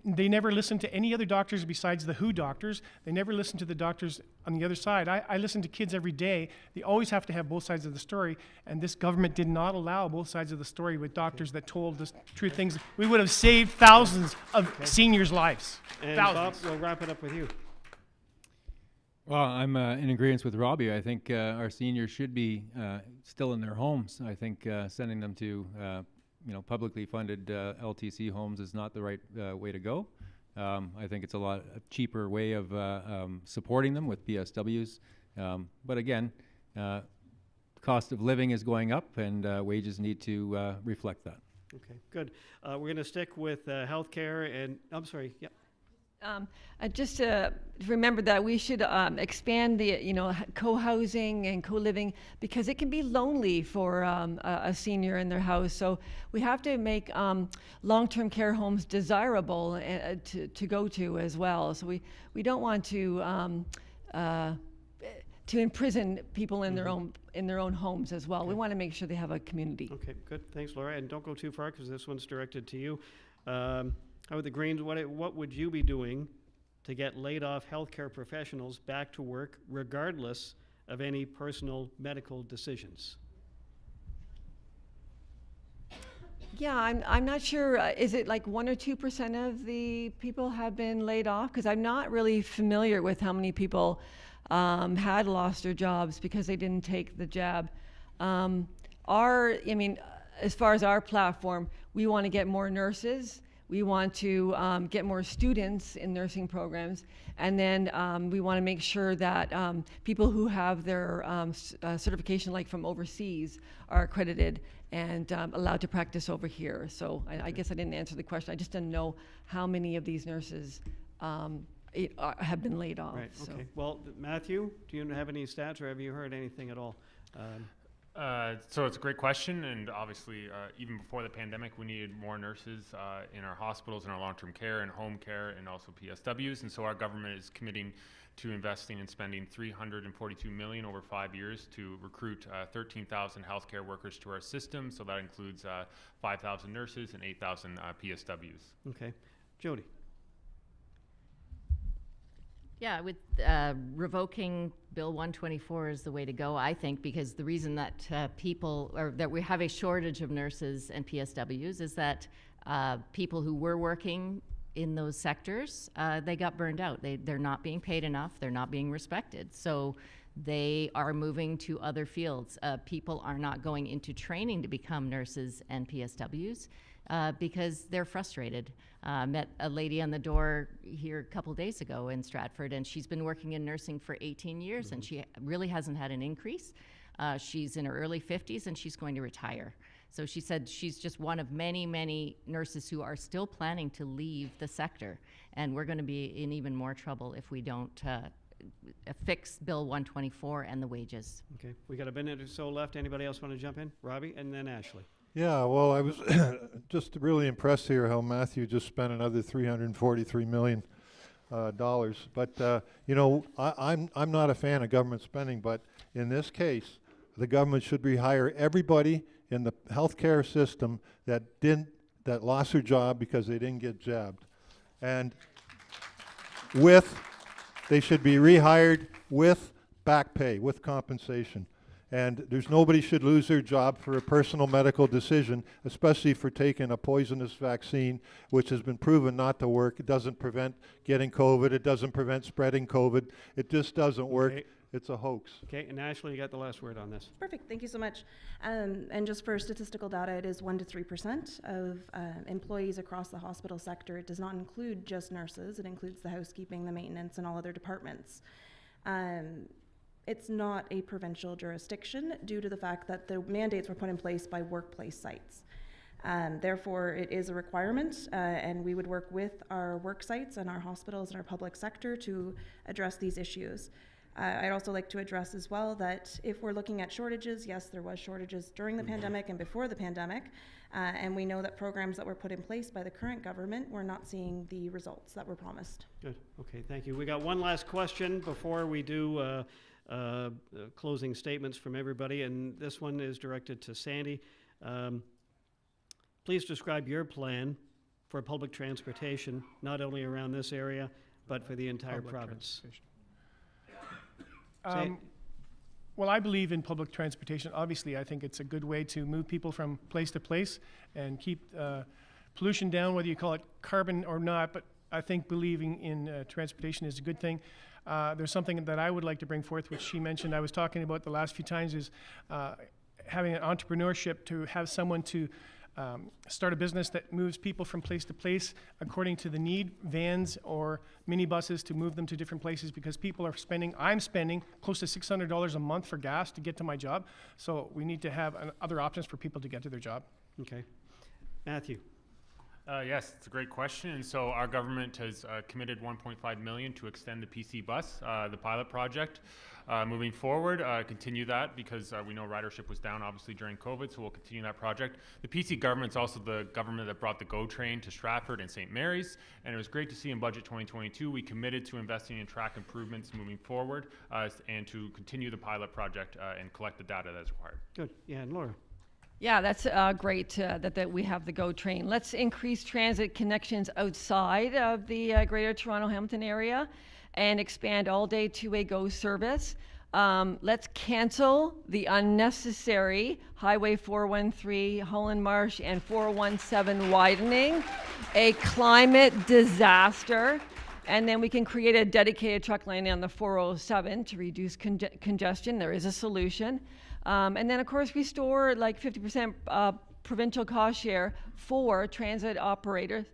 they never listen to any other doctors besides the WHO doctors. They never listen to the doctors on the other side. I listen to kids every day. They always have to have both sides of the story, and this government did not allow both sides of the story with doctors that told us true things. We would have saved thousands of seniors' lives. And Thousands. Bob, we'll wrap it up with you. Well, I'm in agreement with Robbie. I think our seniors should be still in their homes. I think sending them to publicly funded LTC homes is not the right way to go. I think it's a cheaper way of supporting them with PSWs. But again, cost of living is going up, and wages need to reflect that. Okay, good. We're going to stick with healthcare, and I'm sorry. Yeah. Just to remember that we should expand the co-housing and co-living, because it can be lonely for a senior in their house. So we have to make long-term care homes desirable to go to as well. So we don't want to imprison people in their own homes as well. Okay. We want to make sure they have a community. Okay, good. Thanks, Laura. And don't go too far, because this one's directed to you. How about the Greens? What would you be doing to get laid-off healthcare professionals back to work, regardless of any personal medical decisions? Yeah, I'm not sure. Is it like 1 or 2% of the people have been laid off? Because I'm not really familiar with how many people had lost their jobs because they didn't take the jab. As far as our platform, we want to get more nurses. We want to get more students in nursing programs, and then we want to make sure that people who have their certification, like from overseas, are accredited and allowed to practice over here. So I guess I didn't answer the question. I just didn't know how many of these nurses have been laid off. Right, okay. Well, Matthew, do you have any stats, or have you heard anything at all? So it's a great question, and obviously even before the pandemic we needed more nurses in our hospitals, in our long-term care and home care, and also PSWs, and so our government is committing to investing and spending $342 million over 5 years to recruit 13,000 healthcare workers to our system. So that includes 5,000 nurses and 8,000 PSWs. Okay. Jody. Yeah, with revoking Bill 124 is the way to go, I think, because the reason that that we have a shortage of nurses and PSWs is that people who were working in those sectors, they got burned out. They're not being paid enough. They're not being respected. So they are moving to other fields. People are not going into training to become nurses and PSWs because they're frustrated. Met a lady on the door here a couple days ago in Stratford, and she's been working in nursing for 18 years, and she really hasn't had an increase. She's in her early 50s, and she's going to retire. So she said she's just one of many, many nurses who are still planning to leave the sector, and we're going to be in even more trouble if we don't fix Bill 124 and the wages. Okay, we got a minute or so left. Anybody else want to jump in? Robbie, and then Ashley. Yeah, well, I was just really impressed here how Matthew just spent another $343 million. But I'm not a fan of government spending, but in this case, the government should rehire everybody in the healthcare system that lost their job because they didn't get jabbed, and they should be rehired with back pay, with compensation. And nobody should lose their job for a personal medical decision, especially for taking a poisonous vaccine, which has been proven not to work. It doesn't prevent getting COVID. It doesn't prevent spreading COVID. It just doesn't work. Okay. It's a hoax. Okay, and Ashley, you got the last word on this. Perfect, thank you so much. And just for statistical data, it is 1 to 3% of employees across the hospital sector. It does not include just nurses. It includes the housekeeping, the maintenance, and all other departments. It's not a provincial jurisdiction due to the fact that the mandates were put in place by workplace sites. Therefore, it is a requirement, and we would work with our work sites and our hospitals and our public sector to address these issues. I'd also like to address as well that if we're looking at shortages, yes, there was shortages during the pandemic and before the pandemic, and we know that programs that were put in place by the current government, we're not seeing the results that were promised. Good, okay, thank you. We got one last question before we do closing statements from everybody, and this one is directed to Sandy. Please describe your plan for public transportation, not only around this area, but for the entire Public province? transportation. Well, I believe in public transportation. Obviously, I think it's a good way to move people from place to place and keep pollution down, whether you call it carbon or not. But I think believing in transportation is a good thing. There's something that I would like to bring forth, which she mentioned I was talking about the last few times, is having an entrepreneurship, to have someone to start a business that moves people from place to place according to the need, vans or minibuses to move them to different places, because people are I'm spending close to $600 a month for gas to get to my job. So we need to have other options for people to get to their job. Okay. Matthew? Yes, it's a great question. And so our government has committed $1.5 million to extend the PC bus, the pilot project. Moving forward, continue that, because we know ridership was down obviously during COVID, so we'll continue that project. The PC government's also the government that brought the GO train to Stratford and St. Mary's, and it was great to see in budget 2022 we committed to investing in track improvements moving forward, and to continue the pilot project and collect the data that's required. Good. Yeah, and Laura? Yeah, that's great that we have the GO train. Let's increase transit connections outside of the Greater Toronto Hamilton area and expand all-day two-way GO service. Let's cancel the unnecessary Highway 413, Holland Marsh, and 417 widening, a climate disaster. And then we can create a dedicated truck lane on the 407 to reduce congestion. There is a solution. And then, of course, restore like 50% provincial cost share for transit operations,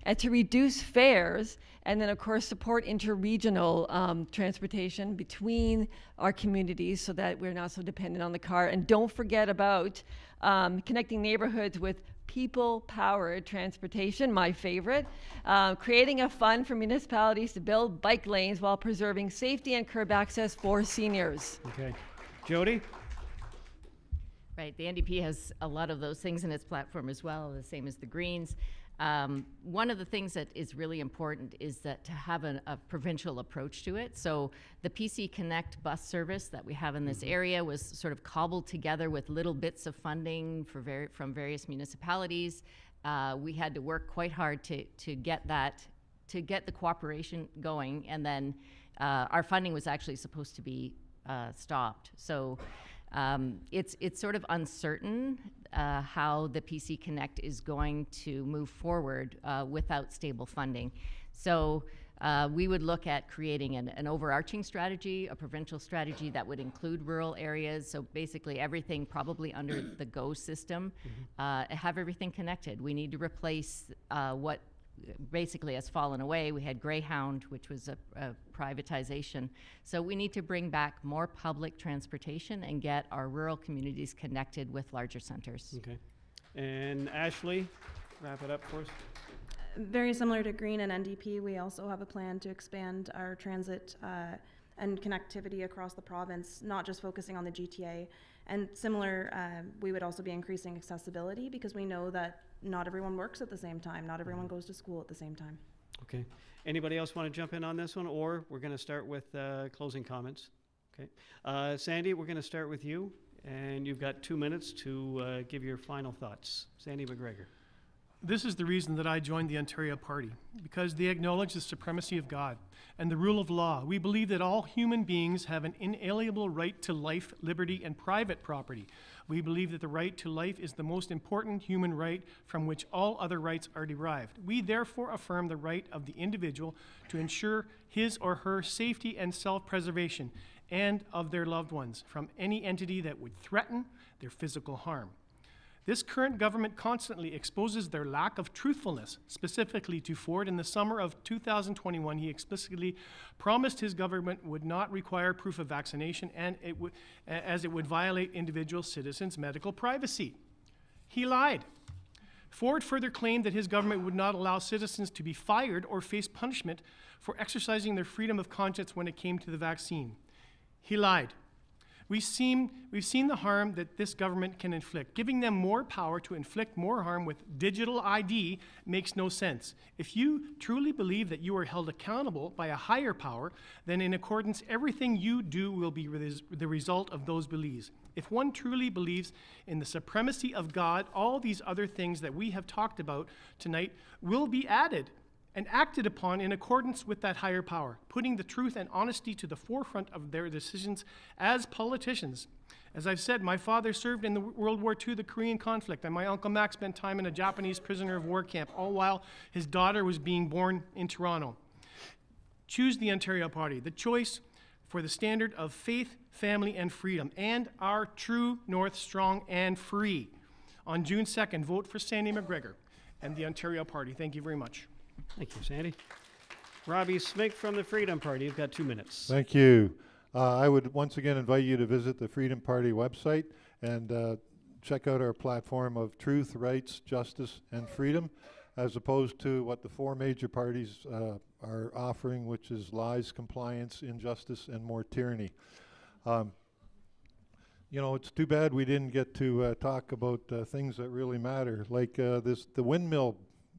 and to reduce fares, and then, of course, support interregional transportation between our communities so that we're not so dependent on the car. And don't forget about connecting neighborhoods with people-powered transportation, my favorite. Creating a fund for municipalities to build bike lanes while preserving safety and curb access for seniors. Okay. Jody? Right, the NDP has a lot of those things in its platform as well, the same as the Greens. One of the things that is really important is that to have a provincial approach to it. So the PC Connect bus service that we have in this area was sort of cobbled together with little bits of funding from various municipalities. We had to work quite hard to get the cooperation going, and then our funding was actually supposed to be stopped. So it's sort of uncertain how the PC Connect is going to move forward without stable funding. So we would look at creating an overarching strategy, a provincial strategy that would include rural areas. So basically everything probably under the GO system, have everything connected. We need to replace what basically has fallen away. We had Greyhound, which was a privatization. So we need to bring back more public transportation and get our rural communities connected with larger centers. Okay. And Ashley, wrap it up for us. Very similar to Green and NDP, we also have a plan to expand our transit and connectivity across the province, not just focusing on the GTA. And similar, we would also be increasing accessibility, because we know that not everyone works at the same time. Not everyone goes to school at the same time. Okay. Anybody else want to jump in on this one, or we're going to start with closing comments? Okay. Sandy, we're going to start with you, and you've got 2 minutes to give your final thoughts. Sandy McGregor. This is the reason that I joined the Ontario Party, because they acknowledge the supremacy of God and the rule of law. We believe that all human beings have an inalienable right to life, liberty, and private property. We believe that the right to life is the most important human right from which all other rights are derived. We therefore affirm the right of the individual to ensure his or her safety and self-preservation, and of their loved ones, from any entity that would threaten their physical harm. This current government constantly exposes their lack of truthfulness. Specifically to Ford, in the summer of 2021, he explicitly promised his government would not require proof of vaccination, and as it would violate individual citizens' medical privacy. He lied. Ford further claimed that his government would not allow citizens to be fired or face punishment for exercising their freedom of conscience when it came to the vaccine. He lied. We've seen the harm that this government can inflict. Giving them more power to inflict more harm with digital ID makes no sense. If you truly believe that you are held accountable by a higher power, then in accordance, everything you do will be the result of those beliefs. If one truly believes in the supremacy of God, all these other things that we have talked about tonight will be added and acted upon in accordance with that higher power, putting the truth and honesty to the forefront of their decisions as politicians. As I've said, my father served in the World War II, the Korean conflict, and my Uncle Mac spent time in a Japanese prisoner of war camp, all while his daughter was being born in Toronto. Choose the Ontario Party, the choice for the standard of faith, family, and freedom, and our true north, strong and free. On June 2nd, vote for Sandy McGregor and the Ontario Party. Thank you very much. Thank you, Sandy. Robbie Smith from the Freedom Party. You've got 2 minutes. Thank you. I would once again invite you to visit the Freedom Party website and check out our platform of truth, rights, justice, and freedom, as opposed to what the 4 major parties are offering, which is lies, compliance, injustice, and more tyranny. You know, it's too bad we didn't get to talk about things that really matter, like the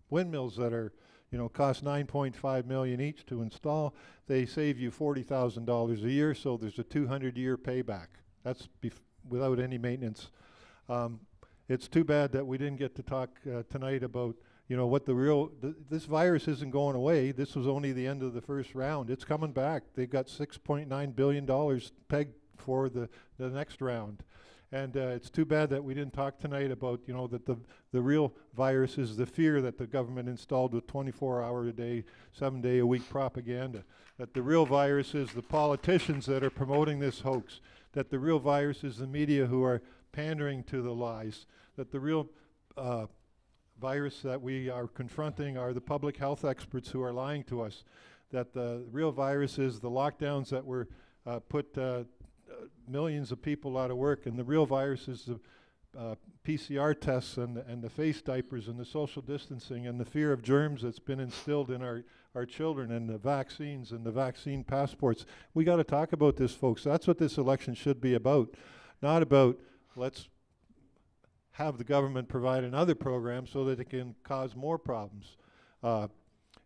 windmills that are, you know, cost $9.5 million each to install. They save you $40,000 a year, so there's a 200-year payback. That's without any maintenance. It's too bad that we didn't get to talk tonight about, you know, what this virus isn't going away. This was only the end of the first round. It's coming back. They've got $6.9 billion pegged for the next round. And it's too bad that we didn't talk tonight about, you know, that the real virus is the fear that the government installed with 24-hour-a-day, 7-day-a-week propaganda. That the real virus is the politicians that are promoting this hoax. That the real virus is the media who are pandering to the lies. That the real virus that we are confronting are the public health experts who are lying to us. That the real virus is the lockdowns that were put millions of people out of work, and the real virus is the PCR tests and the face diapers and the social distancing and the fear of germs that's been instilled in our children, and the vaccines and the vaccine passports. We got to talk about this, folks. That's what this election should be about, not about let's have the government provide another program so that it can cause more problems.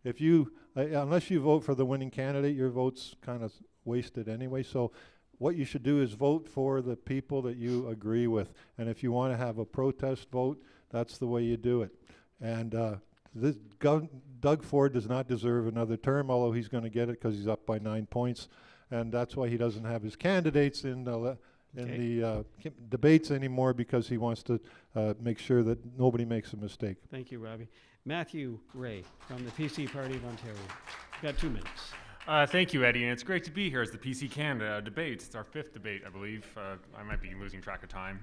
If you, unless you vote for the winning candidate, your vote's kind of wasted anyway. So what you should do is vote for the people that you agree with. And if you want to have a protest vote, that's the way you do it. And Doug Ford does not deserve another term, although he's going to get it because he's up by 9 points. And that's why he doesn't have his candidates in the debates anymore, because he wants to make sure that nobody makes a mistake. Thank you, Robbie. Matthew Ray from the PC Party of Ontario. You've got 2 minutes. Thank you, Eddie, and it's great to be here as the PC Canada debate. It's our 5th debate, I believe. I might be losing track of time.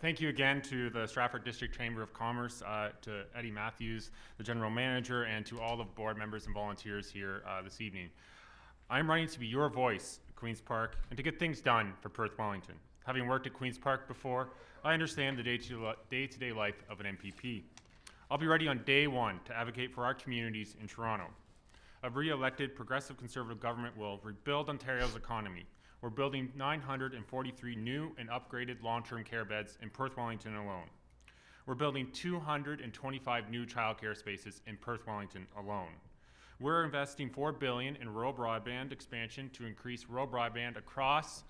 Thank you again to the Stratford District Chamber of Commerce, to Eddie Matthews, the General Manager, and to all the board members and volunteers here this evening. I'm running to be your voice at Queen's Park and to get things done for Perth, Wellington. Having worked at Queen's Park before, I understand the day-to-day life of an MPP. I'll be ready on day one to advocate for our communities in Toronto. A re-elected progressive conservative government will rebuild Ontario's economy. We're building 943 new and upgraded long-term care beds in Perth, Wellington alone. We're building 225 new childcare spaces in Perth, Wellington alone. We're investing $4 billion in rural broadband expansion to increase rural broadband across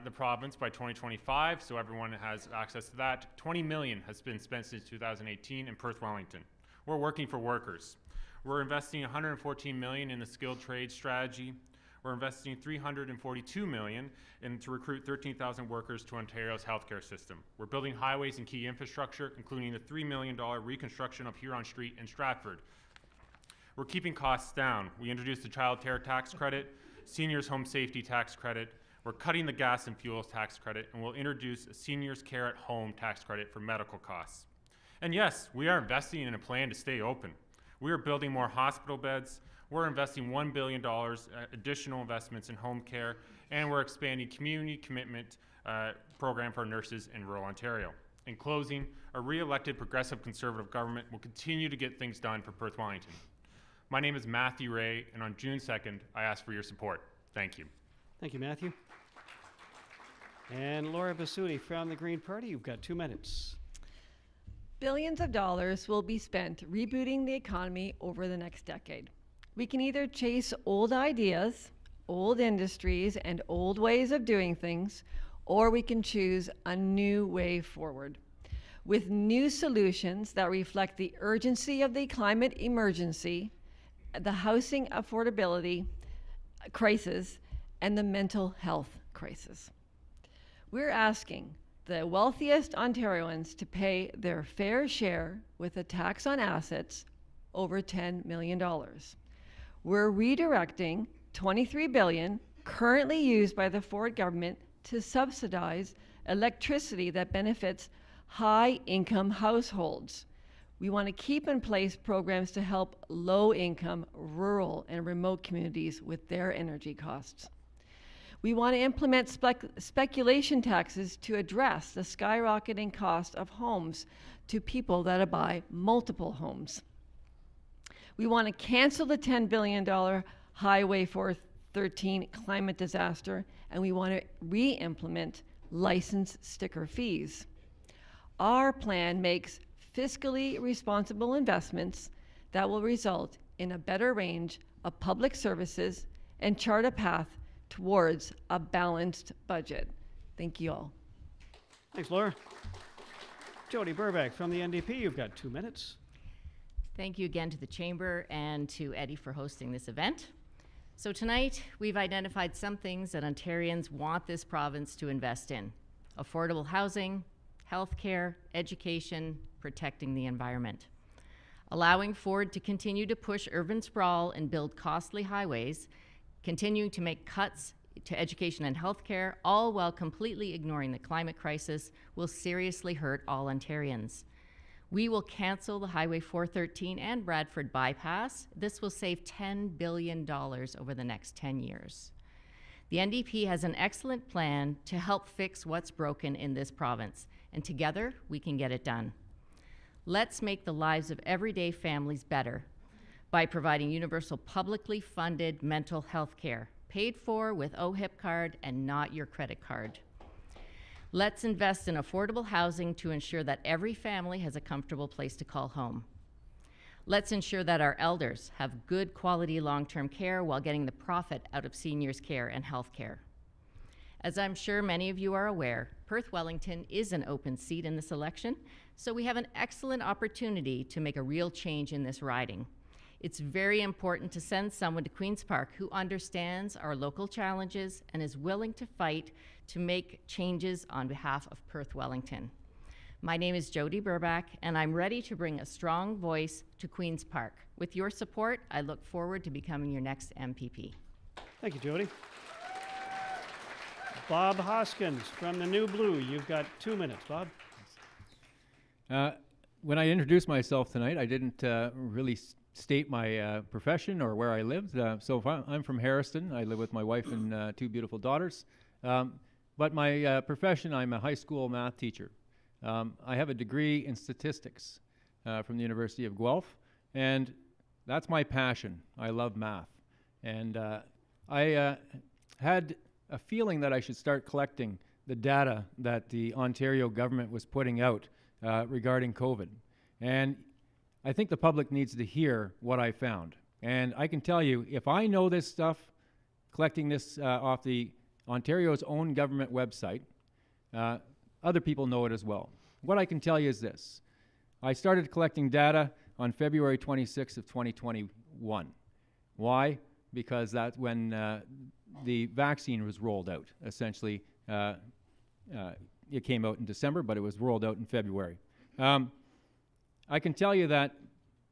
the province by 2025, so everyone has access to that. $20 million has been spent since 2018 in Perth, Wellington. We're working for workers. We're investing $114 million in the skilled trade strategy. We're investing $342 million to recruit 13,000 workers to Ontario's healthcare system. We're building highways and key infrastructure, including the $3 million reconstruction of Huron Street in Stratford. We're keeping costs down. We introduced the child care tax credit, seniors home safety tax credit. We're cutting the gas and fuels tax credit, and we'll introduce a seniors care at home tax credit for medical costs. And yes, we are investing in a plan to stay open. We are building more hospital beds, we're investing $1 billion additional investments in home care, and we're expanding community commitment program for nurses in rural Ontario. In closing, a re-elected progressive conservative government will continue to get things done for Perth Wellington. My name is Matthew Ray, and on June 2nd, I ask for your support. Thank you. Thank you, Matthew. And Laura Basutti from the Green Party, you've got 2 minutes. Billions of dollars will be spent rebooting the economy over the next decade. We can either chase old ideas, old industries, and old ways of doing things, or we can choose a new way forward with new solutions that reflect the urgency of the climate emergency, the housing affordability crisis, and the mental health crisis. We're asking the wealthiest Ontarians to pay their fair share with a tax on assets over $10 million. We're redirecting $23 billion currently used by the Ford government to subsidize electricity that benefits high-income households. We want to keep in place programs to help low-income, rural, and remote communities with their energy costs. We want to implement speculation taxes to address the skyrocketing cost of homes to people that buy multiple homes. We want to cancel the $10 billion Highway 413 climate disaster, and we want to re-implement license sticker fees. Our plan makes fiscally responsible investments that will result in a better range of public services and chart a path towards a balanced budget. Thank you all. Thanks, Laura. Jody Burback from the NDP, you've got 2 minutes. Thank you again to the Chamber and to Eddie for hosting this event. So tonight, we've identified some things that Ontarians want this province to invest in: affordable housing, healthcare, education, protecting the environment. Allowing Ford to continue to push urban sprawl and build costly highways, continuing to make cuts to education and healthcare, all while completely ignoring the climate crisis, will seriously hurt all Ontarians. We will cancel the Highway 413 and Bradford bypass. This will save $10 billion over the next 10 years. The NDP has an excellent plan to help fix what's broken in this province, and together we can get it done. Let's make the lives of everyday families better by providing universal publicly funded mental health care, paid for with OHIP card and not your credit card. Let's invest in affordable housing to ensure that every family has a comfortable place to call home. Let's ensure that our elders have good quality long-term care while getting the profit out of seniors' care and health care. As I'm sure many of you are aware, Perth Wellington is an open seat in this election, so we have an excellent opportunity to make a real change in this riding. It's very important to send someone to Queen's Park who understands our local challenges and is willing to fight to make changes on behalf of Perth Wellington. My name is Jody Burback, and I'm ready to bring a strong voice to Queen's Park. With your support, I look forward to becoming your next MPP. Thank you, Jody. Bob Hoskins from the New Blue, you've got 2 minutes, Bob. When I introduced myself tonight, I didn't really state my profession or where I lived. So I'm from Harriston. I live with my wife and 2 beautiful daughters. But my profession, I'm a high school math teacher. I have a degree in statistics from the University of Guelph, and that's my passion. I love math. And I had a feeling that I should start collecting the data that the Ontario government was putting out regarding COVID. And I think the public needs to hear what I found. And I can tell you, if I know this stuff, collecting this off the Ontario's own government website, other people know it as well. What I can tell you is this. I started collecting data on February 26th of 2021. Why? Because that's when the vaccine was rolled out. Essentially, it came out in December, but it was rolled out in February. I can tell you that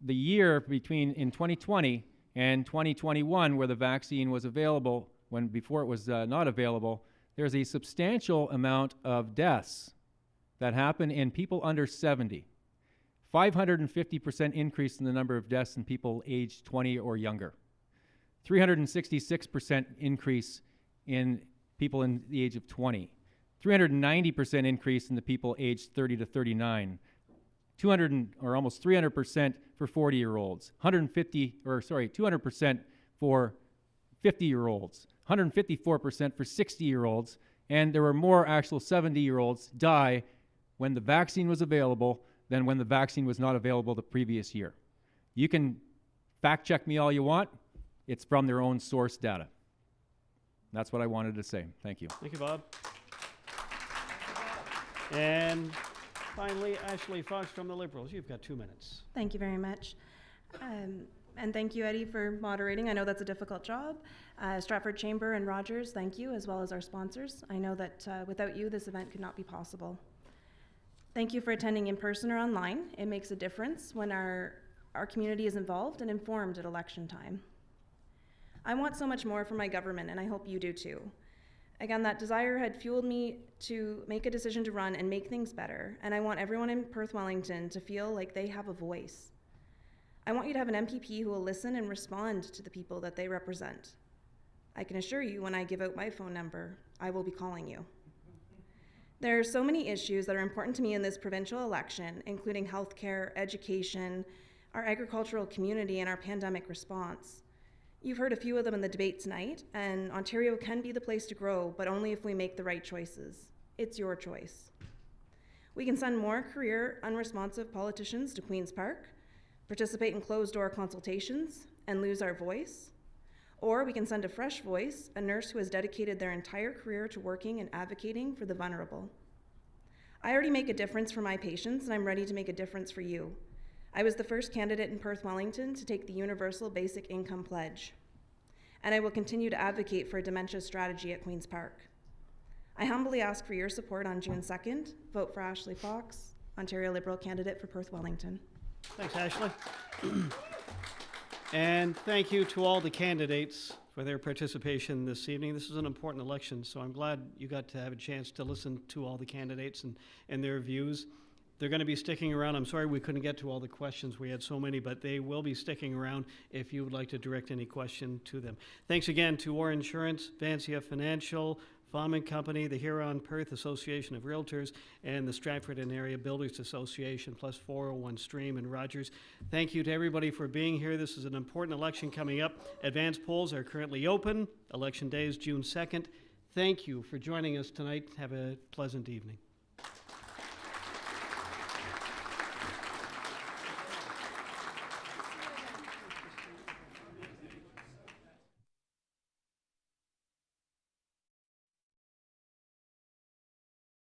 the year between in 2020 and 2021, where the vaccine was available, when before it was not available, there's a substantial amount of deaths that happen in people under 70. 550% increase in the number of deaths in people aged 20 or younger. 366% increase in people in the age of 20. 390% increase in the people aged 30 to 39. almost 300% for 40-year-olds. 200% for 50-year-olds. 154% for 60-year-olds, And there were more actual 70-year-olds die when the vaccine was available than when the vaccine was not available the previous year. You can fact check me all you want. It's from their own source data. That's what I wanted to say. Thank you. Thank you, Bob. And finally, Ashley Fox from the Liberals. You've got 2 minutes. Thank you very much. And thank you, Eddie, for moderating. I know that's a difficult job. Stratford Chamber and Rogers, thank you, as well as our sponsors. I know that without you, this event could not be possible. Thank you for attending in person or online. It makes a difference when our community is involved and informed at election time. I want so much more from my government, and I hope you do too. Again, that desire had fueled me to make a decision to run and make things better, and I want everyone in Perth Wellington to feel like they have a voice. I want you to have an MPP who will listen and respond to the people that they represent. I can assure you, when I give out my phone number, I will be calling you. There are so many issues that are important to me in this provincial election, including healthcare, education, our agricultural community, and our pandemic response. You've heard a few of them in the debate tonight, and Ontario can be the place to grow, but only if we make the right choices. It's your choice. We can send more career, unresponsive politicians to Queen's Park, participate in closed-door consultations, and lose our voice. Or we can send a fresh voice, a nurse who has dedicated their entire career to working and advocating for the vulnerable. I already make a difference for my patients, and I'm ready to make a difference for you. I was the first candidate in Perth Wellington to take the Universal Basic Income Pledge, and I will continue to advocate for a dementia strategy at Queen's Park. I humbly ask for your support on June 2nd. Vote for Ashley Fox, Ontario Liberal candidate for Perth Wellington. Thanks, Ashley. And thank you to all the candidates for their participation this evening. This is an important election, so I'm glad you got to have a chance to listen to all the candidates and their views. They're going to be sticking around. I'm sorry we couldn't get to all the questions. We had so many, but they will be sticking around if you would like to direct any question to them. Thanks again to Orr Insurance, Vancea Financial, Famme Co, the Huron Perth Association of Realtors, and the Stratford and Area Builders Association, plus 401 Stream and Rogers. Thank you to everybody for being here. This is an important election coming up. Advance polls are currently open. Election day is June 2nd. Thank you for joining us tonight. Have a pleasant evening.